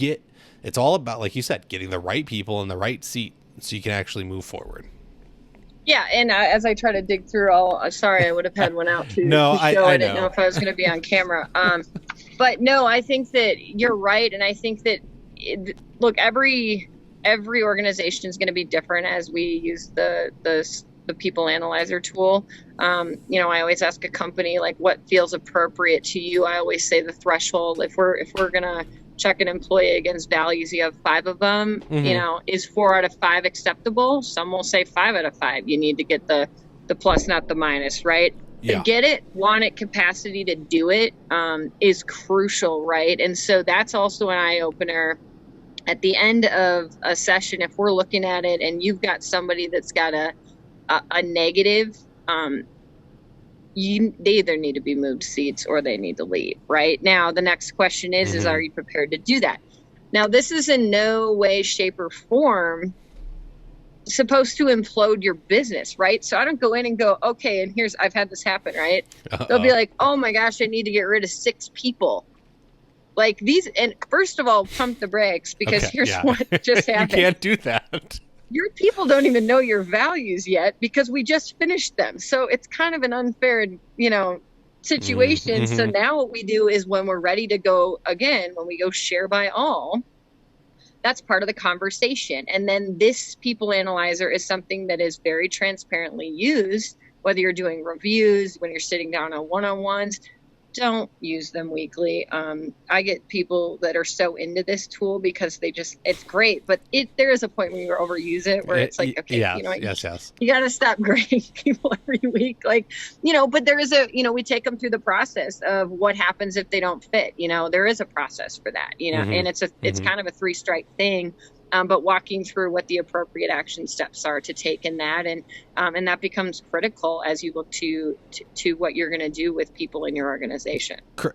it's all about, like you said, getting the right people in the right seat so you can actually move forward. Yeah, and as I try to dig through sorry, I would have had one out No, to show. I didn't know. know if I was going to be on camera. But no, I think that you're right, and I think that look, every organization is going to be different as we use the people analyzer tool. You know, I always ask a company like, what feels appropriate to you. I always say the threshold. If we're gonna check an employee against values, you have 5 of them. You know, is 4 out of 5 acceptable? Some will say 5 out of 5. You need to get the plus, not the minus, right? Yeah. To get it, want it, capacity to do it is crucial, right? And so that's also an eye opener. At the end of a session, if we're looking at it and you've got somebody that's got a negative, they either need to be moved seats or they need to leave. Right now, the next question is are you prepared to do that? Now, this is in no way, shape, or form supposed to implode your business, right? So I don't go in and go, okay, and I've had this happen, right? They'll be like, oh my gosh, I need to get rid of 6 people. Like these, and first of all, pump the brakes, because here's what just happened. You can't do that. Your people don't even know your values yet because we just finished them. So it's kind of an unfair, situation. So now what we do is when we're ready to go again, when we go share by all, that's part of the conversation. And then this people analyzer is something that is very transparently used, whether you're doing reviews, when you're sitting down on one-on-ones. Don't use them weekly. I get people that are so into this tool because it's great, but there is a point when you overuse it where it's like, okay, you got to stop grading people every week. Like, but there is we take them through the process of what happens if they don't fit. There is a process for that, and it's kind of a 3-strike thing. But walking through what the appropriate action steps are to take in that, and that becomes critical as you look to what you're going to do with people in your organization.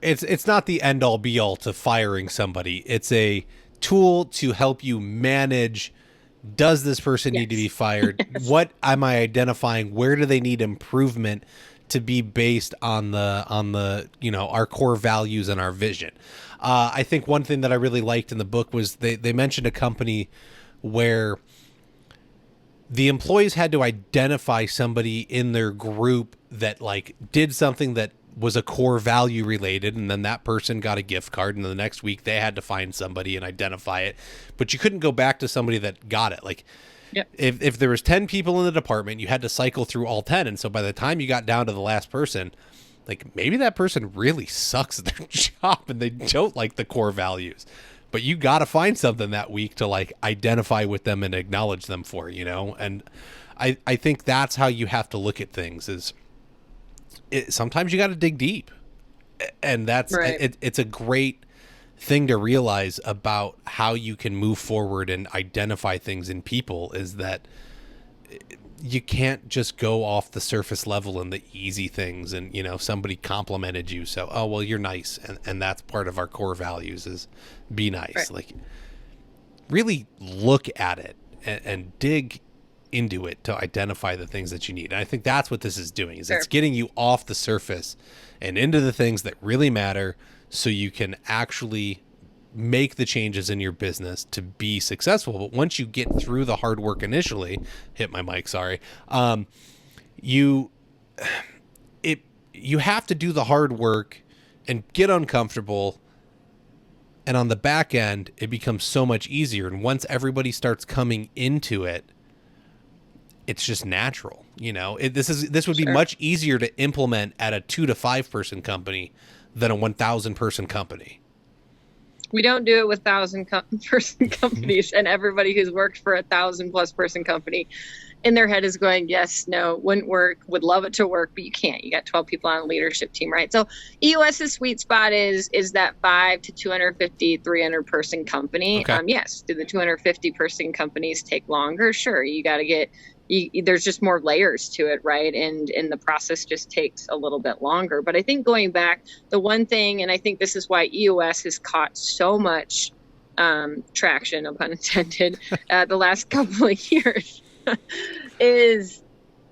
It's not the end all be all to firing somebody. It's a tool to help you manage. Does this person need to be fired? What am I identifying? Where do they need improvement to be based on the our core values and our vision? I think one thing that I really liked in the book was they mentioned a company where the employees had to identify somebody in their group that like did something that was a core value related, and then that person got a gift card, and the next week they had to find somebody and identify it. But you couldn't go back to somebody that got it. Like, if there was 10 people in the department, you had to cycle through all 10. And so by the time you got down to the last person, like maybe that person really sucks at their job and they don't like the core values, but you got to find something that week to like identify with them and acknowledge them for, and I think that's how you have to look at things sometimes you got to dig deep, and that's right. It's a great thing to realize about how you can move forward and identify things in people is that you can't just go off the surface level and the easy things and, somebody complimented you. So, oh, well, you're nice. And that's part of our core values is be nice. Right. Like really look at it and dig into it to identify the things that you need. And I think that's what this is doing is it's getting you off the surface and into the things that really matter so you can actually make the changes in your business to be successful. But once you get through the hard work initially, hit my mic, sorry. You have to do the hard work and get uncomfortable. And on the back end, it becomes so much easier. And once everybody starts coming into it, it's just natural. This would be much easier to implement at a 2 to 5 person company than a 1,000 person company. We don't do it with 1,000-person companies, and everybody who's worked for 1,000+ person company in their head is going, yes, no, wouldn't work, would love it to work, but you can't. You got 12 people on a leadership team, right? So EOS's sweet spot is that 5 to 250, 300-person company. Okay. Yes, do the 250-person companies take longer? Sure, you got to get there's just more layers to it, right? And the process just takes a little bit longer. But I think going back, the one thing, and I think this is why EOS has caught so much traction, no pun intended, the last couple of years, is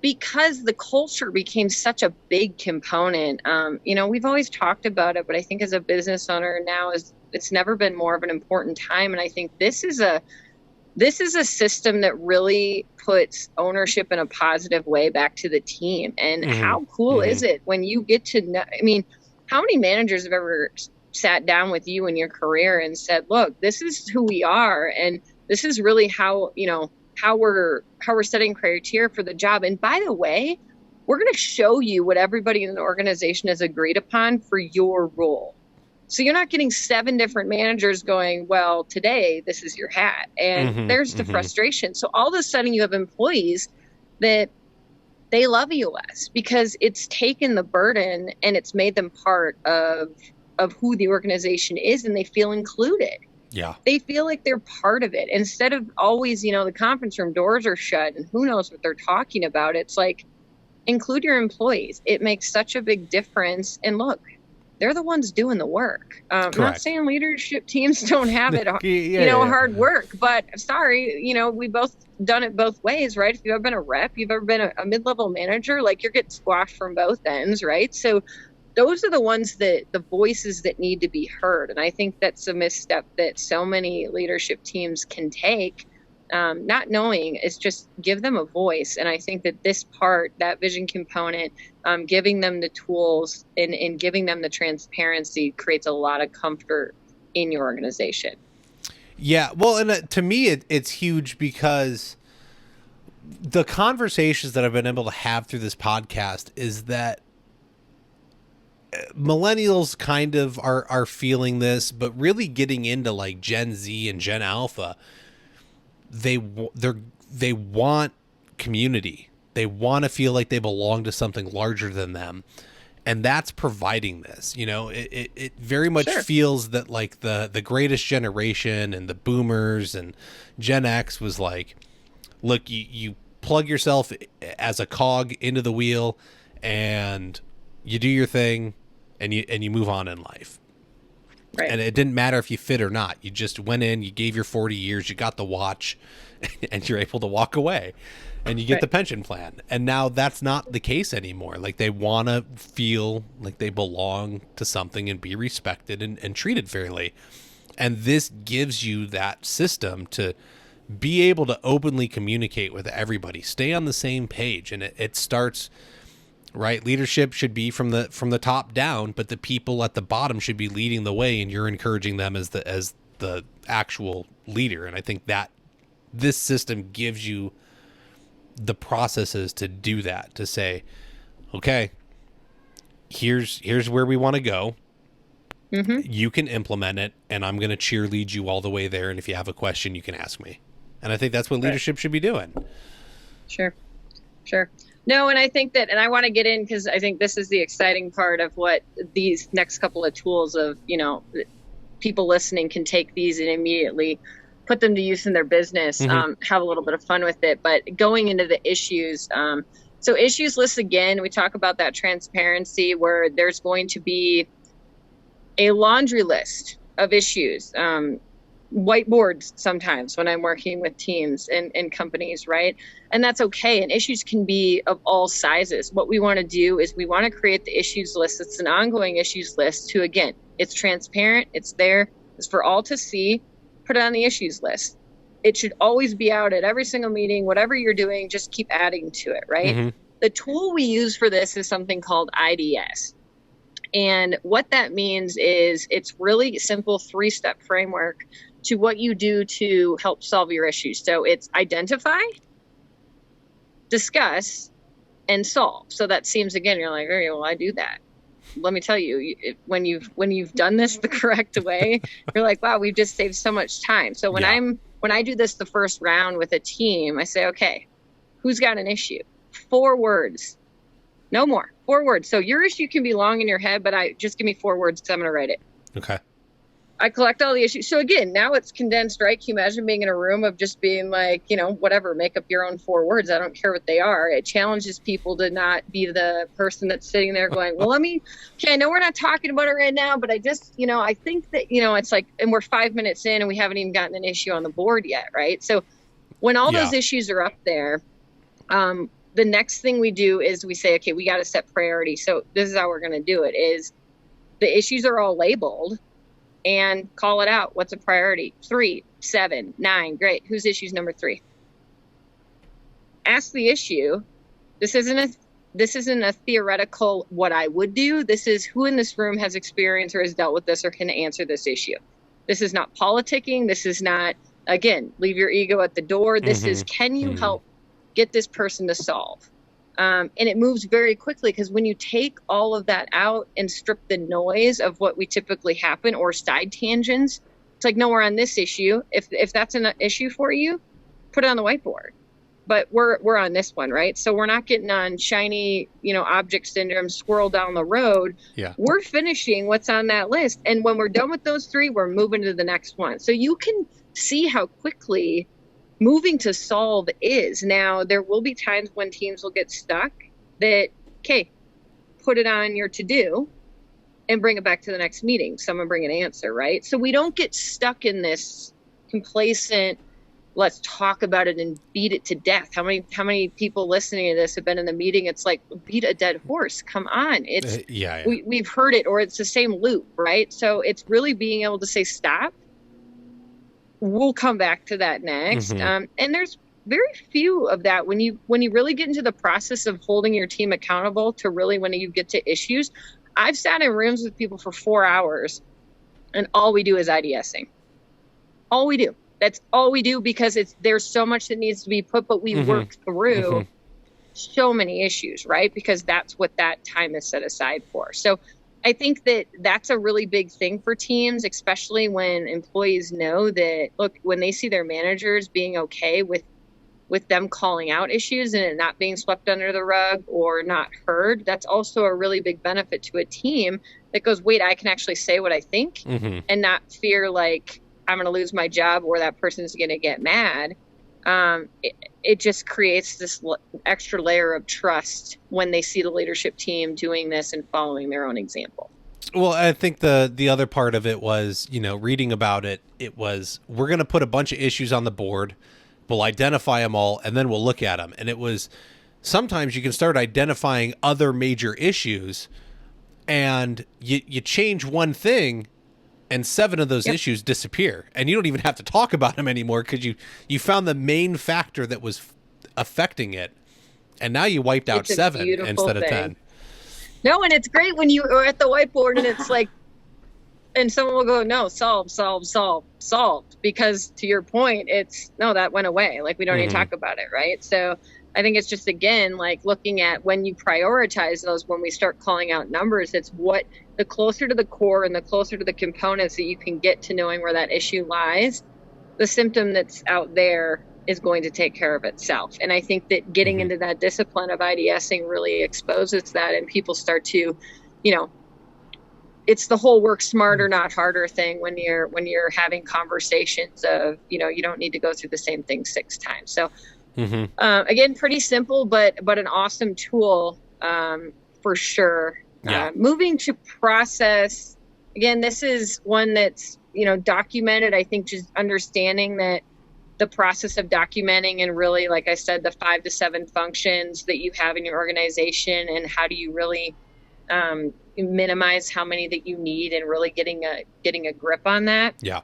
because the culture became such a big component. We've always talked about it, but I think as a business owner now, it's never been more of an important time. And I think this is this is a system that really puts ownership in a positive way back to the team. And how cool is it when you get to know, I mean, how many managers have ever sat down with you in your career and said, look, this is who we are. And this is really how, how we're setting criteria for the job. And by the way, we're going to show you what everybody in the organization has agreed upon for your role. So you're not getting 7 different managers going, well, today, this is your hat. And there's the frustration. So all of a sudden you have employees that they love you less because it's taken the burden and it's made them part of who the organization is, and they feel included. Yeah. They feel like they're part of it. Instead of always, the conference room doors are shut and who knows what they're talking about. It's like, include your employees. It makes such a big difference. And look, they're the ones doing the work. I'm not saying leadership teams don't have it, hard work, but sorry, we both done it both ways, right? If you've ever been a rep, you've ever been a mid-level manager, like you're getting squashed from both ends, right? So those are the ones the voices that need to be heard. And I think that's a misstep that so many leadership teams can take. Not knowing is just give them a voice. And I think that this part, that vision component, giving them the tools and giving them the transparency creates a lot of comfort in your organization. Yeah. Well, and to me, it's huge because the conversations that I've been able to have through this podcast is that millennials kind of are feeling this, but really getting into like Gen Z and Gen Alpha, they want community. They want to feel like they belong to something larger than them. And that's providing this, it very much feels that like the greatest generation and the boomers and Gen X was like, look, you plug yourself as a cog into the wheel and you do your thing and you move on in life. Right. And it didn't matter if you fit or not. You just went in, you gave your 40 years, you got the watch, and you're able to walk away. And you get the pension plan. And now that's not the case anymore. Like they want to feel like they belong to something and be respected and treated fairly. And this gives you that system to be able to openly communicate with everybody, stay on the same page. And it starts... right. Leadership should be from the top down, but the people at the bottom should be leading the way, and you're encouraging them as the actual leader. And I think that this system gives you the processes to do that, to say, okay, here's where we want to go. You can implement it, and I'm going to cheerlead you all the way there. And if you have a question, you can ask me. And I think that's what leadership should be doing. Sure. No, and I think that, and I want to get in because I think this is the exciting part of what these next couple of tools of, people listening can take these and immediately put them to use in their business, have a little bit of fun with it. But going into the issues, so issues list, again, we talk about that transparency where there's going to be a laundry list of issues, whiteboards sometimes when I'm working with teams and companies, right? And that's okay. And issues can be of all sizes. What we want to do is we want to create the issues list. It's an ongoing issues list to, again, it's transparent. It's there. It's for all to see. Put it on the issues list. It should always be out at every single meeting. Whatever you're doing, just keep adding to it, right? The tool we use for this is something called IDS. And what that means is it's really simple 3-step framework to what you do to help solve your issues. So it's identify, discuss, and solve. So that seems, again, you're like, okay, well, I do that. Let me tell you, when you've done this the correct way, you're like, wow, we've just saved so much time. So when I do this the first round with a team, I say, okay, who's got an issue? 4 words, no more. 4 words. So your issue can be long in your head, but just give me 4 words because I'm going to write it. Okay. I collect all the issues. So again, now it's condensed, right? Can you imagine being in a room of just being like, whatever, make up your own 4 words. I don't care what they are. It challenges people to not be the person that's sitting there going, well, I know we're not talking about it right now, but I just, I think that, it's like, and we're 5 minutes in and we haven't even gotten an issue on the board yet, right? So when all those issues are up there, the next thing we do is we say, okay, we got to set priority. So this is how we're going to do it is the issues are all labeled. and call it out. What's a priority? 3, 7, 9. Great. Whose issue's number 3? Ask the issue. This isn't a theoretical what I would do. This is who in this room has experience or has dealt with this or can answer this issue. This is not politicking. This is not, again, leave your ego at the door. This is, can you help get this person to solve? And it moves very quickly, because when you take all of that out and strip the noise of what we typically happen or side tangents, it's like, no, we're on this issue. If that's an issue for you, put it on the whiteboard. But we're on this one, right? So we're not getting on shiny, object syndrome, swirl down the road. Yeah. We're finishing what's on that list. And when we're done with those 3, we're moving to the next one. So you can see how quickly moving to solve is. Now, there will be times when teams will get stuck that, okay, put it on your to-do and bring it back to the next meeting. Someone bring an answer, right? So we don't get stuck in this complacent, let's talk about it and beat it to death. How many people listening to this have been in the meeting? It's like, beat a dead horse. Come on. It's we've heard it, or it's the same loop, right? So it's really being able to say, stop. We'll come back to that next. And there's very few of that when you really get into the process of holding your team accountable to really when you get to issues. I've sat in rooms with people for 4 hours and all we do is IDSing. All we do. That's all we do, because there's so much that needs to be put, but we work through so many issues, right? Because that's what that time is set aside for. So I think that that's a really big thing for teams, especially when employees know that, look, when they see their managers being okay with them calling out issues and it not being swept under the rug or not heard, that's also a really big benefit to a team that goes, wait, I can actually say what I think and not fear like I'm going to lose my job or that person's going to get mad. It just creates this extra layer of trust when they see the leadership team doing this and following their own example. Well, I think the other part of it was, reading about it, it was, we're going to put a bunch of issues on the board. We'll identify them all, and then we'll look at them. And it was, sometimes you can start identifying other major issues, and you change one thing, and 7 of those issues disappear, and you don't even have to talk about them anymore, because you found the main factor that was affecting it, and now you wiped out 7 instead of 10. No, and it's great when you are at the whiteboard and it's like, and someone will go, no, solved. Because to your point, it's, no, that went away. Like, we don't need to talk about it, right? So I think it's just, again, like looking at when you prioritize those, when we start calling out numbers, it's what the closer to the core and the closer to the components that you can get to knowing where that issue lies, the symptom that's out there is going to take care of itself. And I think that getting into that discipline of IDSing really exposes that, and people start to, it's the whole work smarter, not harder thing when you're having conversations of, you don't need to go through the same thing 6 times. So again, pretty simple, but an awesome tool for sure. Yeah. Moving to process, again, this is one that's, documented. I think just understanding that the process of documenting and really, like I said, the 5 to 7 functions that you have in your organization, and how do you really minimize how many that you need, and really getting a grip on that. Yeah.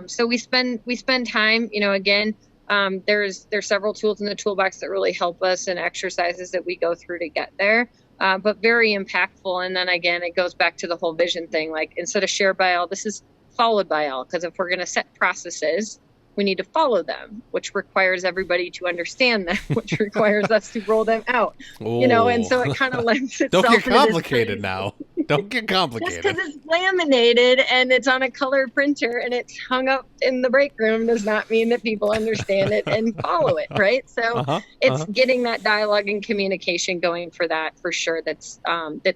So we spend time, again, there's several tools in the toolbox that really help us, and exercises that we go through to get there. But very impactful. And then again, it goes back to the whole vision thing. Like, instead of shared by all, this is followed by all. Because if we're going to set processes, we need to follow them, which requires everybody to understand them, which requires us to roll them out. And so it kind of lends itself. Don't get complicated now. Don't get complicated. Just because it's laminated and it's on a color printer and it's hung up in the break room does not mean that people understand it and follow it, right? So it's getting that dialogue and communication going for that, for sure. That's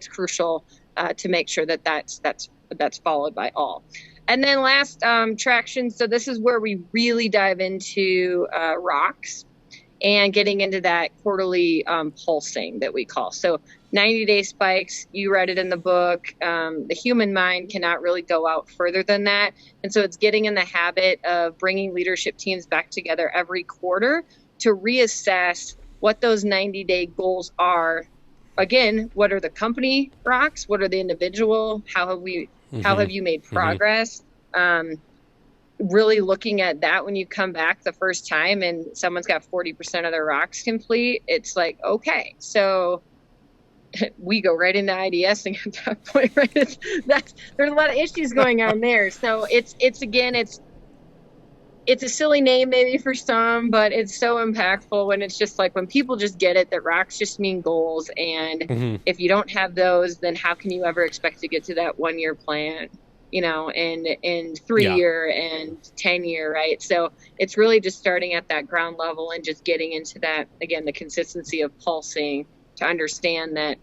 crucial to make sure that that's followed by all. And then last, traction. So this is where we really dive into rocks and getting into that quarterly pulsing that we call. So 90-day spikes, you read it in the book. The human mind cannot really go out further than that. And so it's getting in the habit of bringing leadership teams back together every quarter to reassess what those 90-day goals are. Again, what are the company rocks? What are the individual? How have you made progress? Really looking at that when you come back the first time and someone's got 40% of their rocks complete, it's like, okay, so we go right into IDSing at that point, right? There's a lot of issues going on there. So it's a silly name maybe for some, but it's so impactful when it's just like when people just get it that rocks just mean goals. And if you don't have those, then how can you ever expect to get to that 1 year plan, and 3 year and 10 year, right? So it's really just starting at that ground level and just getting into that, again, the consistency of pulsing to understand that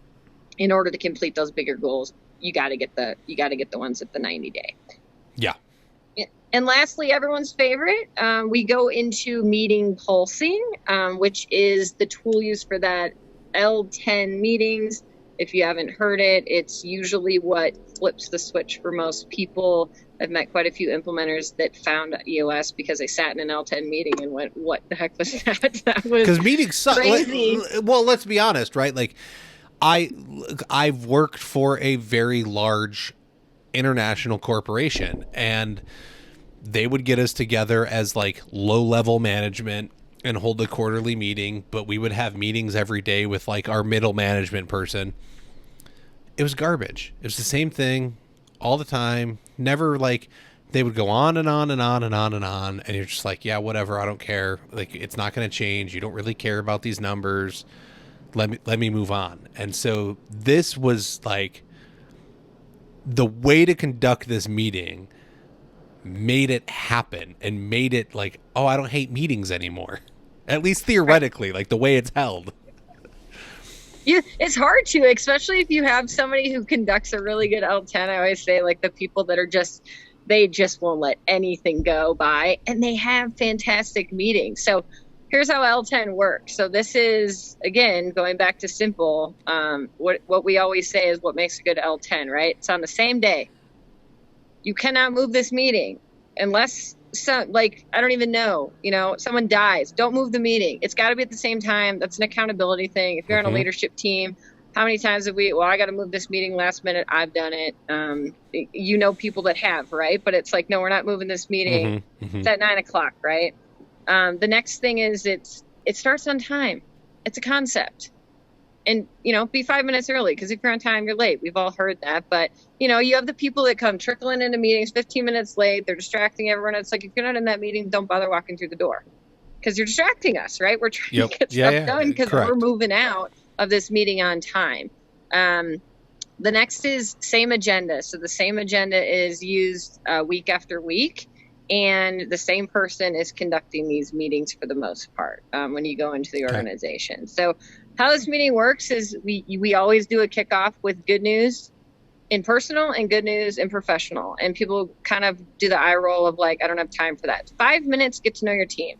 in order to complete those bigger goals, you got to get the ones at the 90-day. Yeah. And lastly, everyone's favorite, we go into meeting pulsing, which is the tool used for that L10 meetings. If you haven't heard it, it's usually what flips the switch for most people. I've met quite a few implementers that found EOS because they sat in an L10 meeting and went, what the heck was that? That was because meetings suck. Crazy. Well, let's be honest, right? Like I've worked for a very large international corporation, and they would get us together as like low-level management and hold a quarterly meeting, but we would have meetings every day with like our middle management person. It was garbage. It was the same thing all the time. Never like they would go on and on and on and on and on, and you're just like, yeah, whatever, I don't care. Like, it's not going to change. You don't really care about these numbers. Let me move on. And so this was like the way to conduct this meeting made it happen and made it like, oh, I don't hate meetings anymore. At least theoretically, like the way it's held. Yeah, it's hard to, especially if you have somebody who conducts a really good L10. I always say, like, the people that are they just won't let anything go by, and they have fantastic meetings. So here's how L10 works. So this is, again, going back to simple. What we always say is what makes a good L10, right? It's on the same day. You cannot move this meeting unless I don't even know, someone dies. Don't move the meeting. It's got to be at the same time. That's an accountability thing. If you're on a leadership team, how many times have I got to move this meeting last minute. I've done it. People that have, right? But it's like, no, we're not moving this meeting. It's at 9:00, right? The next thing is it starts on time. It's a concept. And, be 5 minutes early, because if you're on time, you're late. We've all heard that. But, you have the people that come trickling into meetings 15 minutes late. They're distracting everyone. It's like, if you're not in that meeting, don't bother walking through the door, because you're distracting us, right? We're trying to get stuff done because we're moving out of this meeting on time. The next is same agenda. So the same agenda is used week after week. And the same person is conducting these meetings for the most part when you go into the organization. So how this meeting works is we always do a kickoff with good news in personal and good news in professional. And people kind of do the eye roll of like, I don't have time for that. 5 minutes, get to know your team.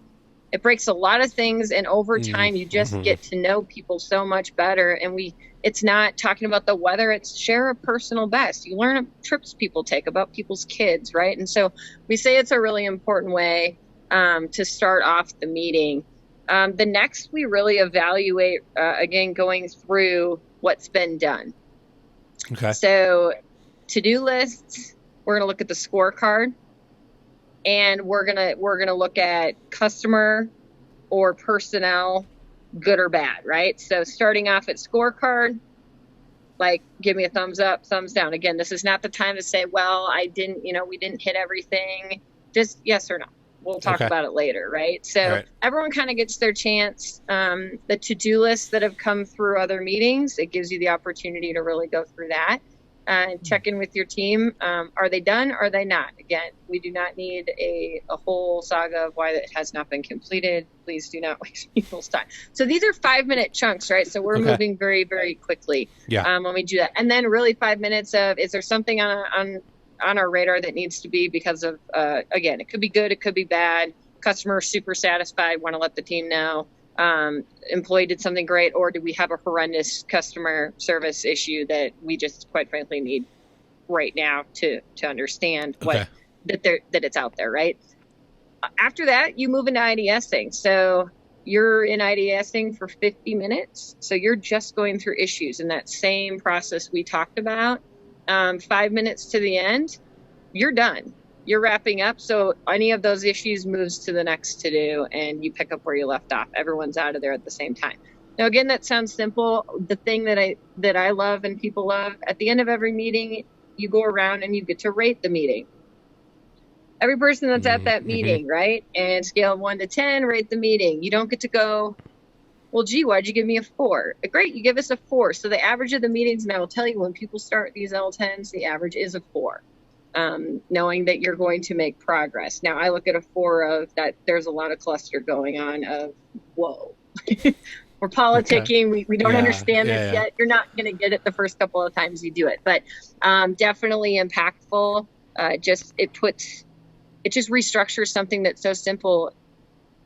It breaks a lot of things. And over time, you just get to know people so much better. And it's not talking about the weather. It's share a personal best. You learn trips people take about people's kids, right? And so we say it's a really important way to start off the meeting. The next, we really evaluate, again, going through what's been done. Okay. So to-do lists, we're going to look at the scorecard, and we're going to look at customer or personnel, good or bad, right? So starting off at scorecard, like, give me a thumbs up, thumbs down. Again, this is not the time to say, well, we didn't hit everything. Just yes or no. We'll talk about it later, right? So everyone kind of gets their chance. The to-do lists that have come through other meetings, it gives you the opportunity to really go through that and check in with your team. Are they done? Are they not? Again, we do not need a whole saga of why it has not been completed. Please do not waste people's time. So these are 5 minute chunks, right? So we're moving very, very quickly when we do that. And then really 5 minutes of, is there something on our radar that needs to be because of, again, it could be good, it could be bad. Customer super satisfied, want to let the team know. Employee did something great, or do we have a horrendous customer service issue that we just quite frankly need right now to understand that it's out there, right? After that, you move into IDSing. So you're in IDSing for 50 minutes. So you're just going through issues in that same process we talked about. 5 minutes to the end, you're done. you're wrapping up. So any of those issues moves to the next to do, and you pick up where you left off. Everyone's out of there at the same time. Now, again, that sounds simple. The thing that I love and people love, at the end of every meeting, you go around and you get to rate the meeting. Every person that's at that meeting, right? And scale of 1 to 10, rate the meeting. You don't get to go, well, gee, why'd you give me a 4? Great, you give us a 4. So the average of the meetings, and I will tell you, when people start these L10s, the average is a 4, knowing that you're going to make progress. Now, I look at a 4 of that there's a lot of cluster going on of, whoa. We're politicking. Okay. We don't understand this yet. You're not going to get it the first couple of times you do it. But definitely impactful. It just restructures something that's so simple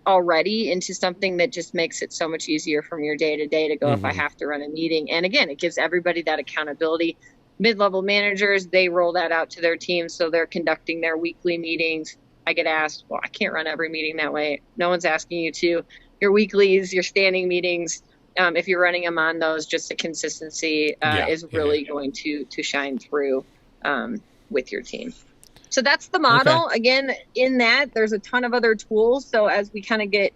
already into something that just makes it so much easier from your day to day to go if I have to run a meeting. And again, it gives everybody that accountability. Mid-level managers, they roll that out to their teams. So they're conducting their weekly meetings. I get asked, well, I can't run every meeting that way. No one's asking you to. Your weeklies, your standing meetings, if you're running them on those, just the consistency is really going to shine through with your team. So that's the model. Okay. Again, in that, there's a ton of other tools. So as we kind of get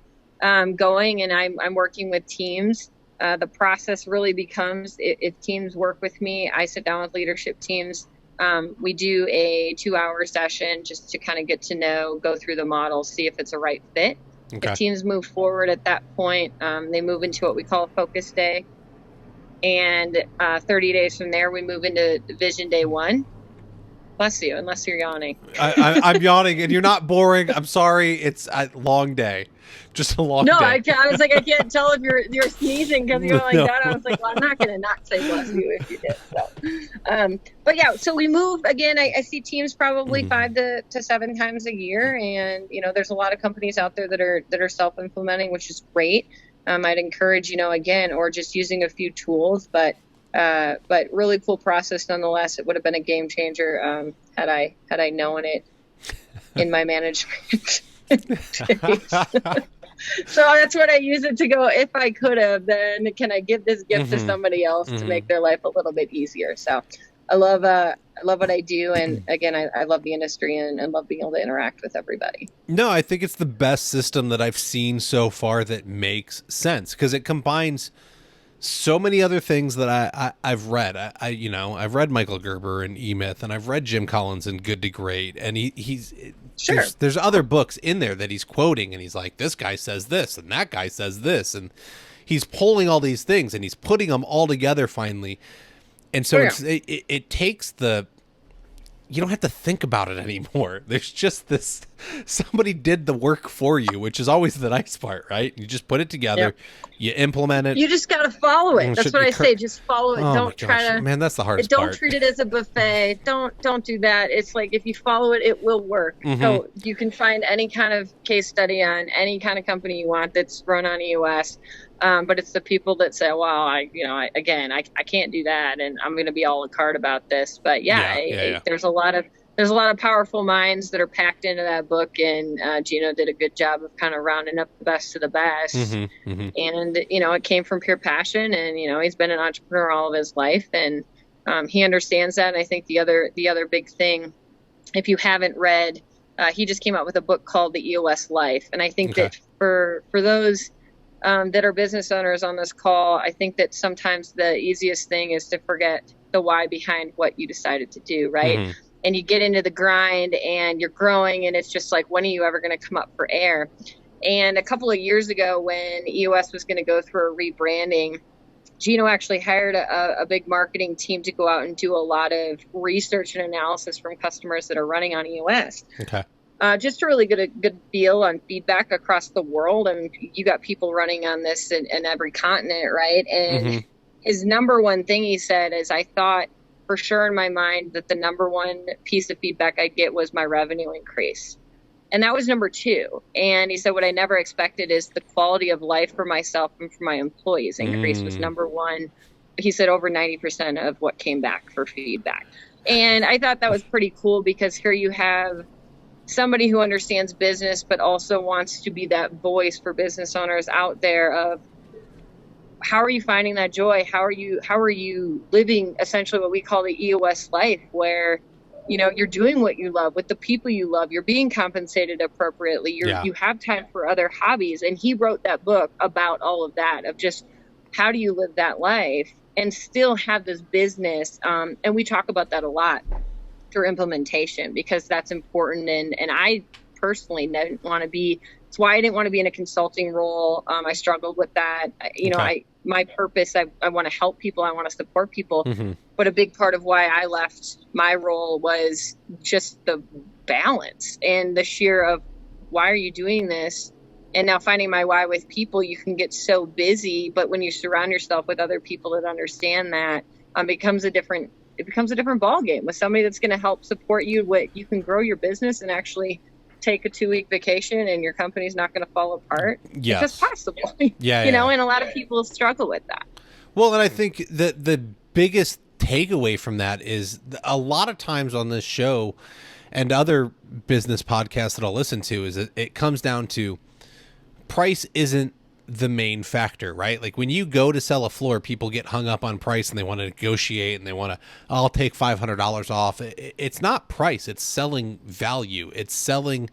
going and I'm working with teams, the process really becomes, if teams work with me, I sit down with leadership teams. We do a 2-hour session just to kind of get to know, go through the model, see if it's a right fit. Okay. If teams move forward at that point, they move into what we call a focus day. And 30 days from there, we move into Vision Day 1. Bless you, unless you're yawning. I'm yawning, and you're not boring. I'm sorry. It's a long day. Just a long day. No, I was like, I can't tell if you're sneezing because you're like that. I was like, well, I'm not going to not say bless you if you did. So, but yeah, so we move again. I see teams probably 5 to 7 times a year, and there's a lot of companies out there that are self-implementing, which is great. I'd encourage again, or just using a few tools, but really cool process nonetheless. It would have been a game changer had I known it in my management. So that's what I use it to go. If I could have, then can I give this gift to somebody else to make their life a little bit easier? So I love what I do, and again, I love the industry and love being able to interact with everybody. No, I think it's the best system that I've seen so far that makes sense because it combines so many other things that I've read. I've read Michael Gerber and E-Myth, and I've read Jim Collins and Good to Great, and he's sure. There's other books in there that he's quoting, and he's like, this guy says this, and that guy says this, and he's pulling all these things, and he's putting them all together finally. And so it takes you don't have to think about it anymore. There's just this, somebody did the work for you, which is always the nice part, right? You just put it together, you implement it. You just got to follow it. That's what I say. Just follow it. Oh don't try to, man, that's the hardest part. Don't treat it as a buffet. Don't do that. It's like, if you follow it, it will work. So you can find any kind of case study on any kind of company you want that's run on EOS. But it's the people that say, well, I can't do that, and I'm going to be a la carte about this. But there's a lot of powerful minds that are packed into that book, and Gino did a good job of kind of rounding up the best of the best. And it came from pure passion, and he's been an entrepreneur all of his life, and he understands that. And I think the other big thing, if you haven't read, he just came out with a book called The EOS Life, and I think that for those that are business owners on this call, I think that sometimes the easiest thing is to forget the why behind what you decided to do, right? And you get into the grind and you're growing, and it's just like, when are you ever going to come up for air? And a couple of years ago, when EOS was going to go through a rebranding, Gino actually hired a big marketing team to go out and do a lot of research and analysis from customers that are running on EOS. Okay. Just to really get a good feel on feedback across the world. And you got people running on this in every continent, right? And his number one thing he said is, I thought for sure in my mind that the number one piece of feedback I'd get was my revenue increase. And that was number 2. And he said, what I never expected is the quality of life for myself and for my employees increase was number 1. He said over 90% of what came back for feedback. And I thought that was pretty cool, because here you have somebody who understands business, but also wants to be that voice for business owners out there of, how are you finding that joy? How are you living essentially what we call the EOS life, where you're doing what you love with the people you love. You're being compensated appropriately. You have time for other hobbies. And he wrote that book about all of that, of just how do you live that life and still have this business. And we talk about that a lot through implementation, because that's important. And I personally didn't want to be, it's why I didn't want to be in a consulting role. I struggled with that. My purpose, I want to help people. I want to support people. Mm-hmm. But a big part of why I left my role was just the balance and the sheer of, why are you doing this? And now finding my why with people, you can get so busy, but when you surround yourself with other people that understand that, it becomes a different ball game with somebody that's going to help support you. You can grow your business and actually take a 2-week vacation and your company's not going to fall apart. Yes. It's possible. Yeah. And a lot of people struggle with that. Well, and I think that the biggest takeaway from that is a lot of times on this show and other business podcasts that I'll listen to is that it comes down to price isn't the main factor, right? Like when you go to sell a floor, people get hung up on price and they want to negotiate and they want to, I'll take $500 off. It's not price. It's selling value. It's selling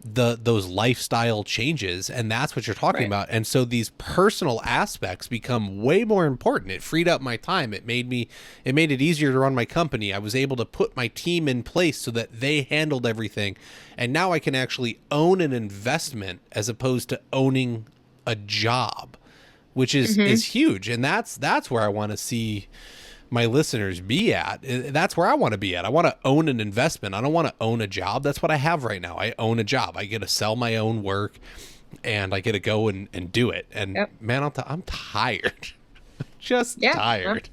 those lifestyle changes. And that's what you're talking about. And so these personal aspects become way more important. It freed up my time. It made it easier to run my company. I was able to put my team in place so that they handled everything. And now I can actually own an investment as opposed to owning a job, which is huge. And that's where I want to see my listeners be at. That's where I want to be at. I want to own an investment. I don't want to own a job. That's what I have right now. I own a job. I get to sell my own work and I get to go and do it. And man, I'm tired. Just tired.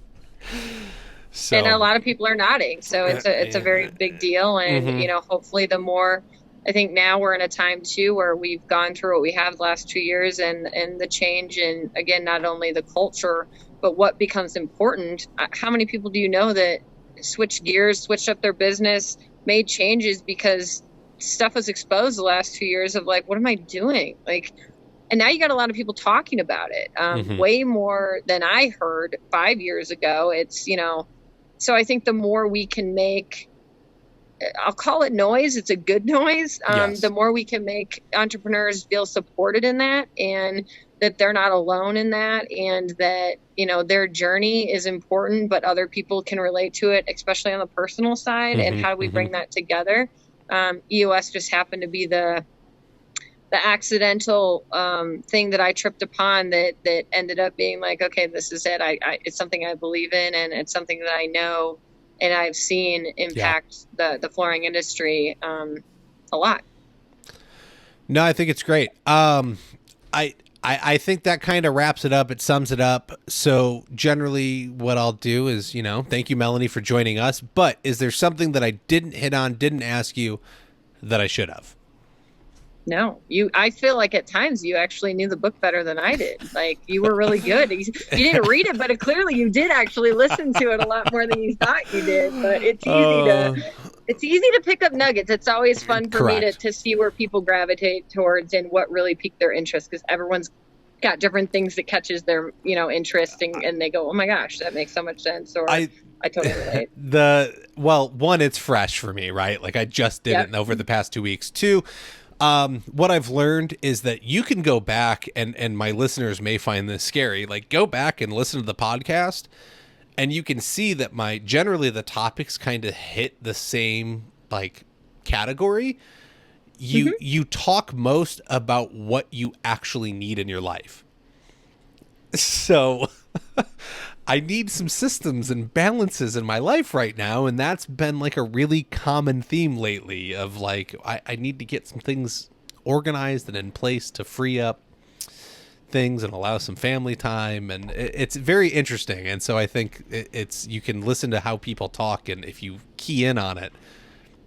So, and a lot of people are nodding. So it's a very big deal. And, hopefully the more, I think now we're in a time too where we've gone through what we have the last 2 years and the change in, again, not only the culture, but what becomes important. How many people do you know that switched gears, switched up their business, made changes because stuff was exposed the last 2 years of like, what am I doing? Like, and now you got a lot of people talking about it, way more than I heard 5 years ago. It's, so I think the more we can make, I'll call it noise. It's a good noise. The more we can make entrepreneurs feel supported in that and that they're not alone in that and that, their journey is important, but other people can relate to it, especially on the personal side. And how do we bring that together? EOS just happened to be the accidental thing that I tripped upon that ended up being like, okay, this is it. It's something I believe in and it's something that I know and I've seen impact the flooring industry a lot. No, I think it's great. I think that kind of wraps it up. It sums it up. So generally what I'll do is, thank you, Melanie, for joining us. But is there something that I didn't hit on, didn't ask you that I should have? No, I feel like at times you actually knew the book better than I did. Like you were really good. You didn't read it, but clearly you did actually listen to it a lot more than you thought you did. But it's easy to pick up nuggets. It's always fun for me to see where people gravitate towards and what really piqued their interest, because everyone's got different things that catches their, interest and they go, oh my gosh, that makes so much sense. Or I totally relate. One, it's fresh for me, right? Like I just did it over the past 2 weeks. Two, what I've learned is that you can go back and my listeners may find this scary, like go back and listen to the podcast and you can see that generally the topics kind of hit the same like category. You talk most about what you actually need in your life. So I need some systems and balances in my life right now. And that's been like a really common theme lately of like, I need to get some things organized and in place to free up things and allow some family time. And it's very interesting. And so I think you can listen to how people talk. And if you key in on it,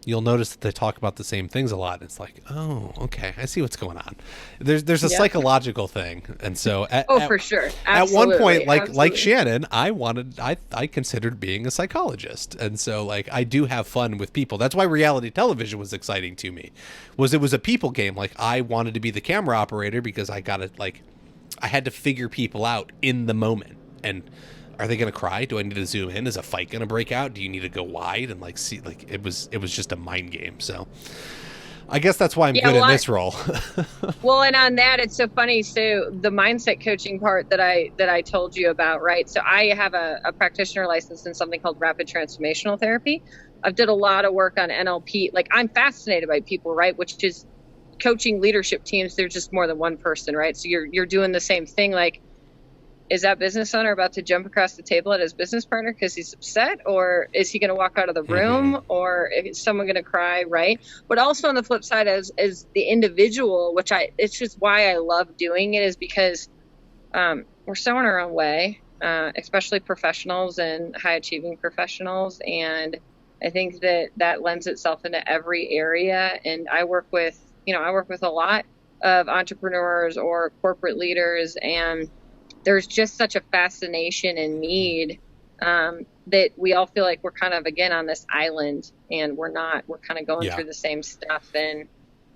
you'll notice that they talk about the same things a lot. It's like, oh, okay, I see what's going on. There's a psychological thing, and so for sure. Absolutely. At one point, like Shannon, I considered being a psychologist, and so like I do have fun with people. That's why reality television was exciting to me. It was a people game. Like I wanted to be the camera operator because I had to figure people out in the moment and are they going to cry? Do I need to zoom in? Is a fight going to break out? Do you need to go wide and like see? Like it was just a mind game. So I guess that's why I'm good in this role. Well, and on that, it's so funny. So the mindset coaching part that I told you about, right? So I have a practitioner license in something called rapid transformational therapy. I've did a lot of work on NLP. Like I'm fascinated by people, right? Which is coaching leadership teams. They're just more than one person, right? So you're doing the same thing. Like, is that business owner about to jump across the table at his business partner because he's upset, or is he going to walk out of the room, or is someone going to cry, right? But also on the flip side, as the individual, it's just why I love doing it, is because we're so in our own way, especially professionals and high achieving professionals, and I think that lends itself into every area. And I work with a lot of entrepreneurs or corporate leaders, and there's just such a fascination and need that we all feel like we're kind of, again, on this island, and we're kind of going through the same stuff. And,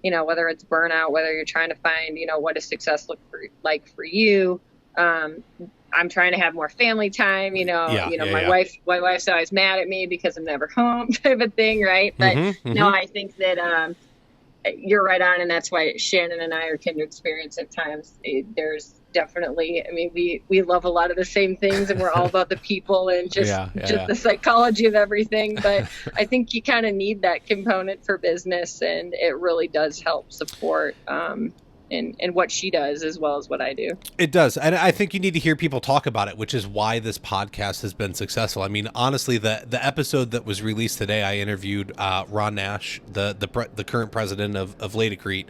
whether it's burnout, whether you're trying to find, what does success look like for you? I'm trying to have more family time, my wife's always mad at me because I'm never home type of thing. Right. But I think that you're right on. And that's why Shannon and I are kindred spirits at times. There's definitely, we love a lot of the same things, and we're all about the people and just the psychology of everything. But I think you kind of need that component for business, and it really does help support and what she does as well as what I do. It does. And I think you need to hear people talk about it, which is why this podcast has been successful. I mean, honestly, the episode that was released today, I interviewed Ron Nash, the current president of Ladecrete.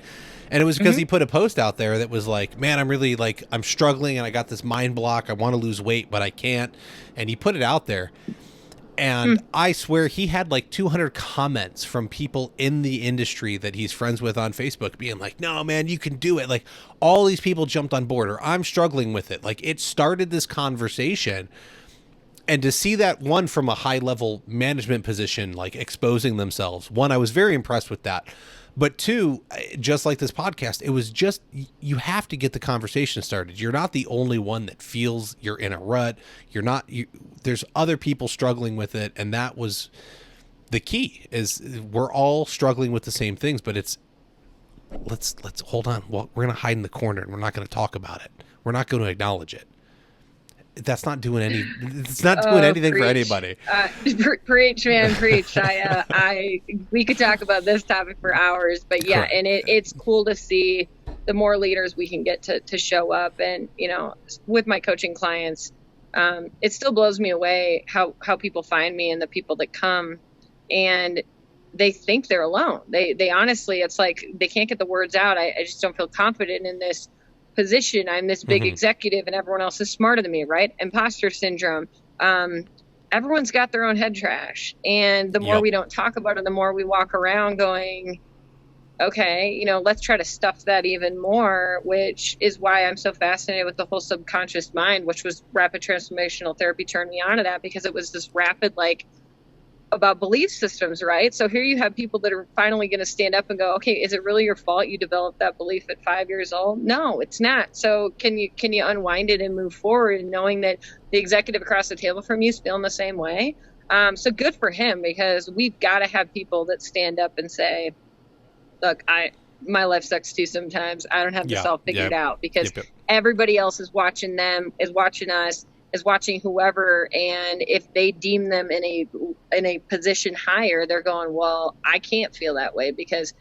And it was because he put a post out there that was like, man, I'm struggling and I got this mind block. I want to lose weight, but I can't. And he put it out there. And I swear he had like 200 comments from people in the industry that he's friends with on Facebook being like, no, man, you can do it. Like all these people jumped on board, or I'm struggling with it. Like it started this conversation. And to see that, one, from a high level management position, like exposing themselves, one, I was very impressed with that. But two, just like this podcast, it was just, you have to get the conversation started. You're not the only one that feels you're in a rut. There's other people struggling with it. And that was the key, is we're all struggling with the same things, but let's hold on. Well, we're going to hide in the corner and we're not going to talk about it. We're not going to acknowledge it. That's not doing it's not doing anything for anybody. Preach, man, preach. We could talk about this topic for hours, but yeah. Correct. And it's cool to see the more leaders we can get to show up. And, with my coaching clients, it still blows me away how people find me and the people that come, and they think they're alone. They honestly, it's like, they can't get the words out. I just don't feel confident in this position. I'm this big executive and everyone else is smarter than me, right? Imposter syndrome. Everyone's got their own head trash. And the more we don't talk about it, the more we walk around going, okay, let's try to stuff that even more, which is why I'm so fascinated with the whole subconscious mind, which was rapid transformational therapy turned me on to that, because it was this rapid, about belief systems, right? So here you have people that are finally going to stand up and go, okay, is it really your fault you developed that belief at 5 years old? No, it's not. So can you unwind it and move forward, and knowing that the executive across the table from you is feeling the same way? So good for him, because we've got to have people that stand up and say, look, my life sucks too sometimes. I don't have this all figured out, because everybody else is watching them, is watching us, is watching whoever, and if they deem them in a position higher, they're going, well, I can't feel that way, because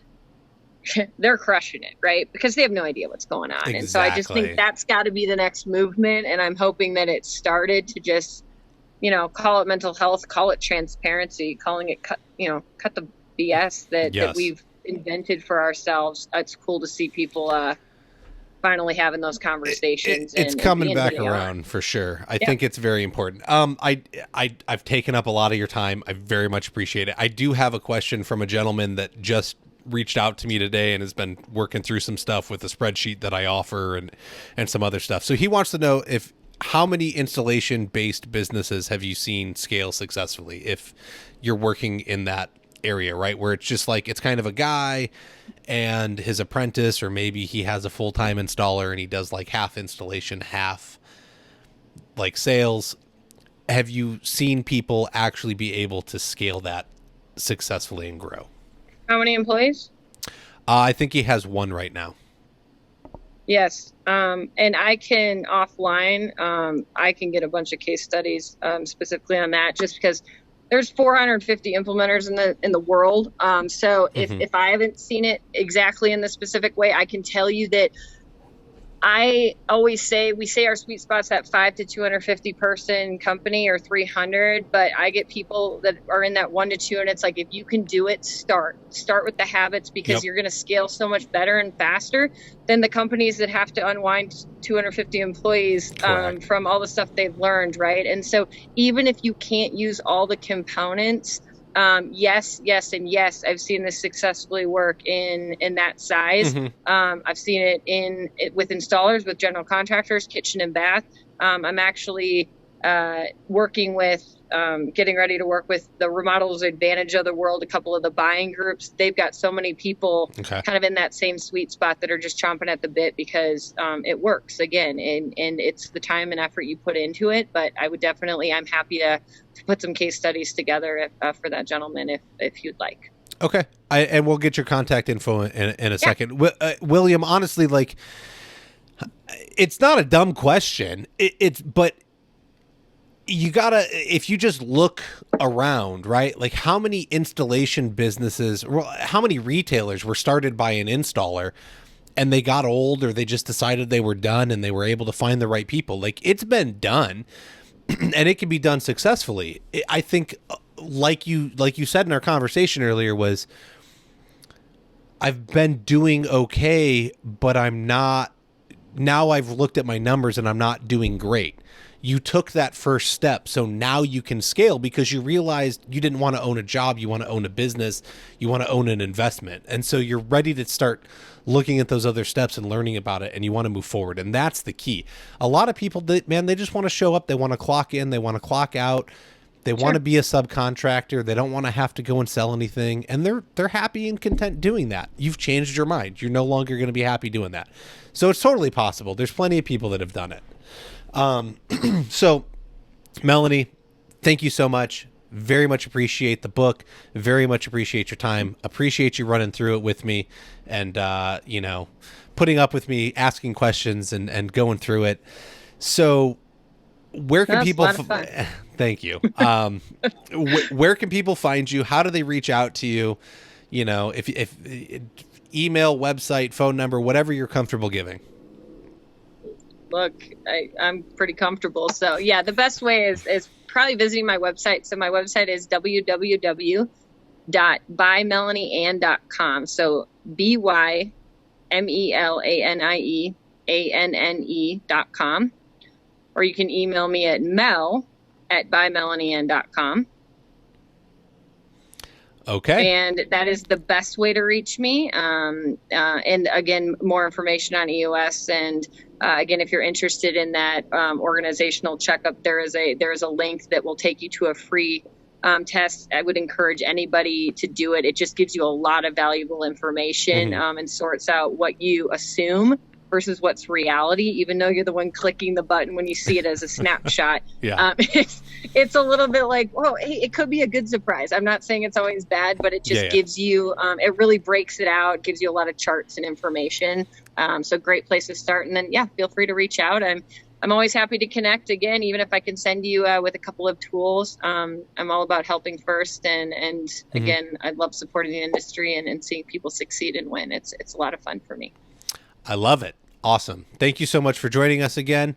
they're crushing it, right? Because they have no idea what's going on. Exactly. And so I just think that's got to be the next movement, and I'm hoping that it started to just, call it mental health, call it transparency, calling it cut the BS that we've invented for ourselves. It's cool to see people finally having those conversations. It's coming back around for sure. I think it's very important. I've taken up a lot of your time. I very much appreciate it. I do have a question from a gentleman that just reached out to me today and has been working through some stuff with the spreadsheet that I offer and some other stuff. So he wants to know how many installation-based businesses have you seen scale successfully if you're working in that area, right? Where it's just like, it's kind of a guy and his apprentice, or maybe he has a full-time installer and he does like half installation, half like sales. have you seen people actually be able to scale that successfully and grow? How many employees? I think he has one right now. Yes. And I can offline, I can get a bunch of case studies specifically on that, just because there's 450 implementers in the world. So if I haven't seen it exactly in the specific way, I can tell you that I always say, we say our sweet spot's that 5 to 250 person company or 300, but I get people that are in that 1 to 2, and it's like, if you can do it, start with the habits, because you're going to scale so much better and faster than the companies that have to unwind 250 employees from all the stuff they've learned. Right. And so even if you can't use all the components, yes, and yes, I've seen this successfully work in that size. I've seen it with installers, with general contractors, kitchen and bath. I'm actually working with, getting ready to work with the Remodelers Advantage of the world, a couple of the buying groups. They've got so many people kind of in that same sweet spot that are just chomping at the bit, because it works again, and it's the time and effort you put into it. But I would definitely, I'm happy to put some case studies together for that gentleman if you'd like. Okay. And we'll get your contact info in a second. William, honestly, like, it's not a dumb question. But you gotta, if you just look around, right? Like, how many installation businesses, how many retailers were started by an installer and they got old, or they just decided they were done and they were able to find the right people? Like, it's been done. And it can be done successfully. I think, like you said in our conversation earlier, was I've been doing okay, but I'm not. Now I've looked at my numbers and I'm not doing great. You took that first step, so now you can scale, because you realized you didn't want to own a job. You want to own a business. You want to own an investment. And so you're ready to start looking at those other steps and learning about it, and you want to move forward. And that's the key. A lot of people, they just want to show up. They want to clock in. They want to clock out. They want to be a subcontractor. They don't want to have to go and sell anything. And they're happy and content doing that. You've changed your mind. You're no longer going to be happy doing that. So it's totally possible. There's plenty of people that have done it. So Melanie, thank you so much. Very much appreciate the book. Very much appreciate your time. Appreciate you running through it with me, and, putting up with me, asking questions and going through it. So where can people, thank you. Where can people find you? How do they reach out to you? If email, website, phone number, whatever you're comfortable giving. Look, I'm pretty comfortable. So yeah, the best way is probably visiting my website. So my website is www.bymelaniann.com. So BYMELANIEANNE.com. Or you can email me at mel@bymelaniann.com. Okay. And that is the best way to reach me. And again, more information on EOS. And again, if you're interested in that organizational checkup, there is a link that will take you to a free test. I would encourage anybody to do it. It just gives you a lot of valuable information and sorts out what you assume versus what's reality, even though you're the one clicking the button when you see it as a snapshot. It's a little bit like, oh, hey, it could be a good surprise. I'm not saying it's always bad, but it just gives you, it really breaks it out, gives you a lot of charts and information. So great place to start. And then, feel free to reach out. I'm always happy to connect again, even if I can send you with a couple of tools. I'm all about helping first. And again, I love supporting the industry and seeing people succeed and win. It's a lot of fun for me. I love it. Awesome. Thank you so much for joining us again.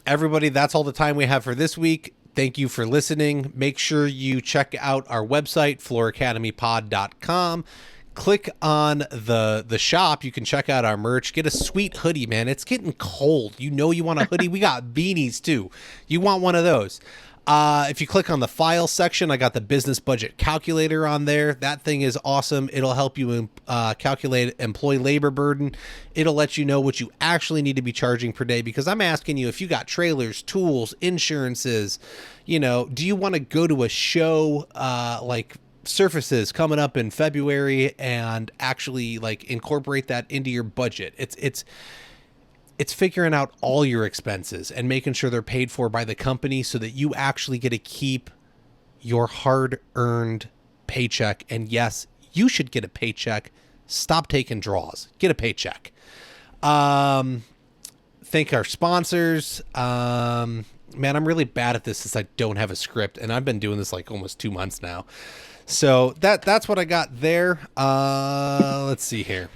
Everybody, that's all the time we have for this week. Thank you for listening. Make sure you check out our website, flooracademypod.com. Click on the shop. You can check out our merch. Get a sweet hoodie, man. It's getting cold. You want a hoodie? We got beanies too. You want one of those. If you click on the file section, I got the business budget calculator on there. That thing is awesome. It'll help you calculate employee labor burden. It'll let you know what you actually need to be charging per day, because I'm asking you, if you got trailers, tools, insurances, do you want to go to a show like Surfaces coming up in February and actually like incorporate that into your budget? It's figuring out all your expenses and making sure they're paid for by the company so that you actually get to keep your hard-earned paycheck. And yes, you should get a paycheck. Stop taking draws. Get a paycheck. Thank our sponsors. Man, I'm really bad at this since I don't have a script, and I've been doing this like almost 2 months now. So that's what I got there. Let's see here.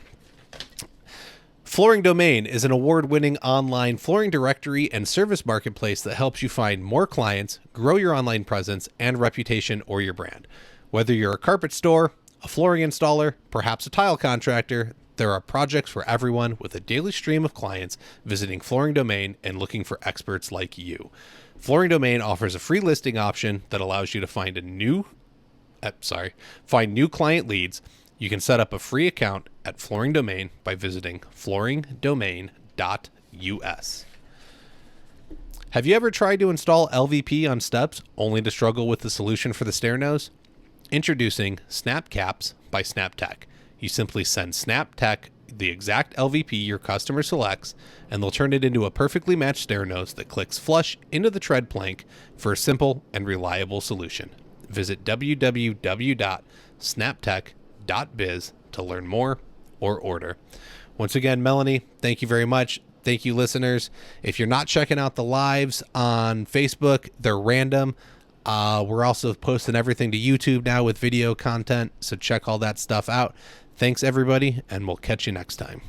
Flooring Domain is an award-winning online flooring directory and service marketplace that helps you find more clients, grow your online presence and reputation or your brand. Whether you're a carpet store, a flooring installer, perhaps a tile contractor, there are projects for everyone with a daily stream of clients visiting Flooring Domain and looking for experts like you. Flooring Domain offers a free listing option that allows you to find new client leads. You can set up a free account at Flooring Domain by visiting flooringdomain.us. Have you ever tried to install LVP on steps only to struggle with the solution for the stair nose? Introducing Snap Caps by SnapTech. You simply send SnapTech the exact LVP your customer selects, and they'll turn it into a perfectly matched stair nose that clicks flush into the tread plank for a simple and reliable solution. Visit www.snaptech.biz to learn more or order. Once again, Melanie, thank you very much. Thank you, listeners. If you're not checking out the lives on Facebook, they're random. We're also posting everything to YouTube now with video content, so check all that stuff out. Thanks, everybody, and we'll catch you next time.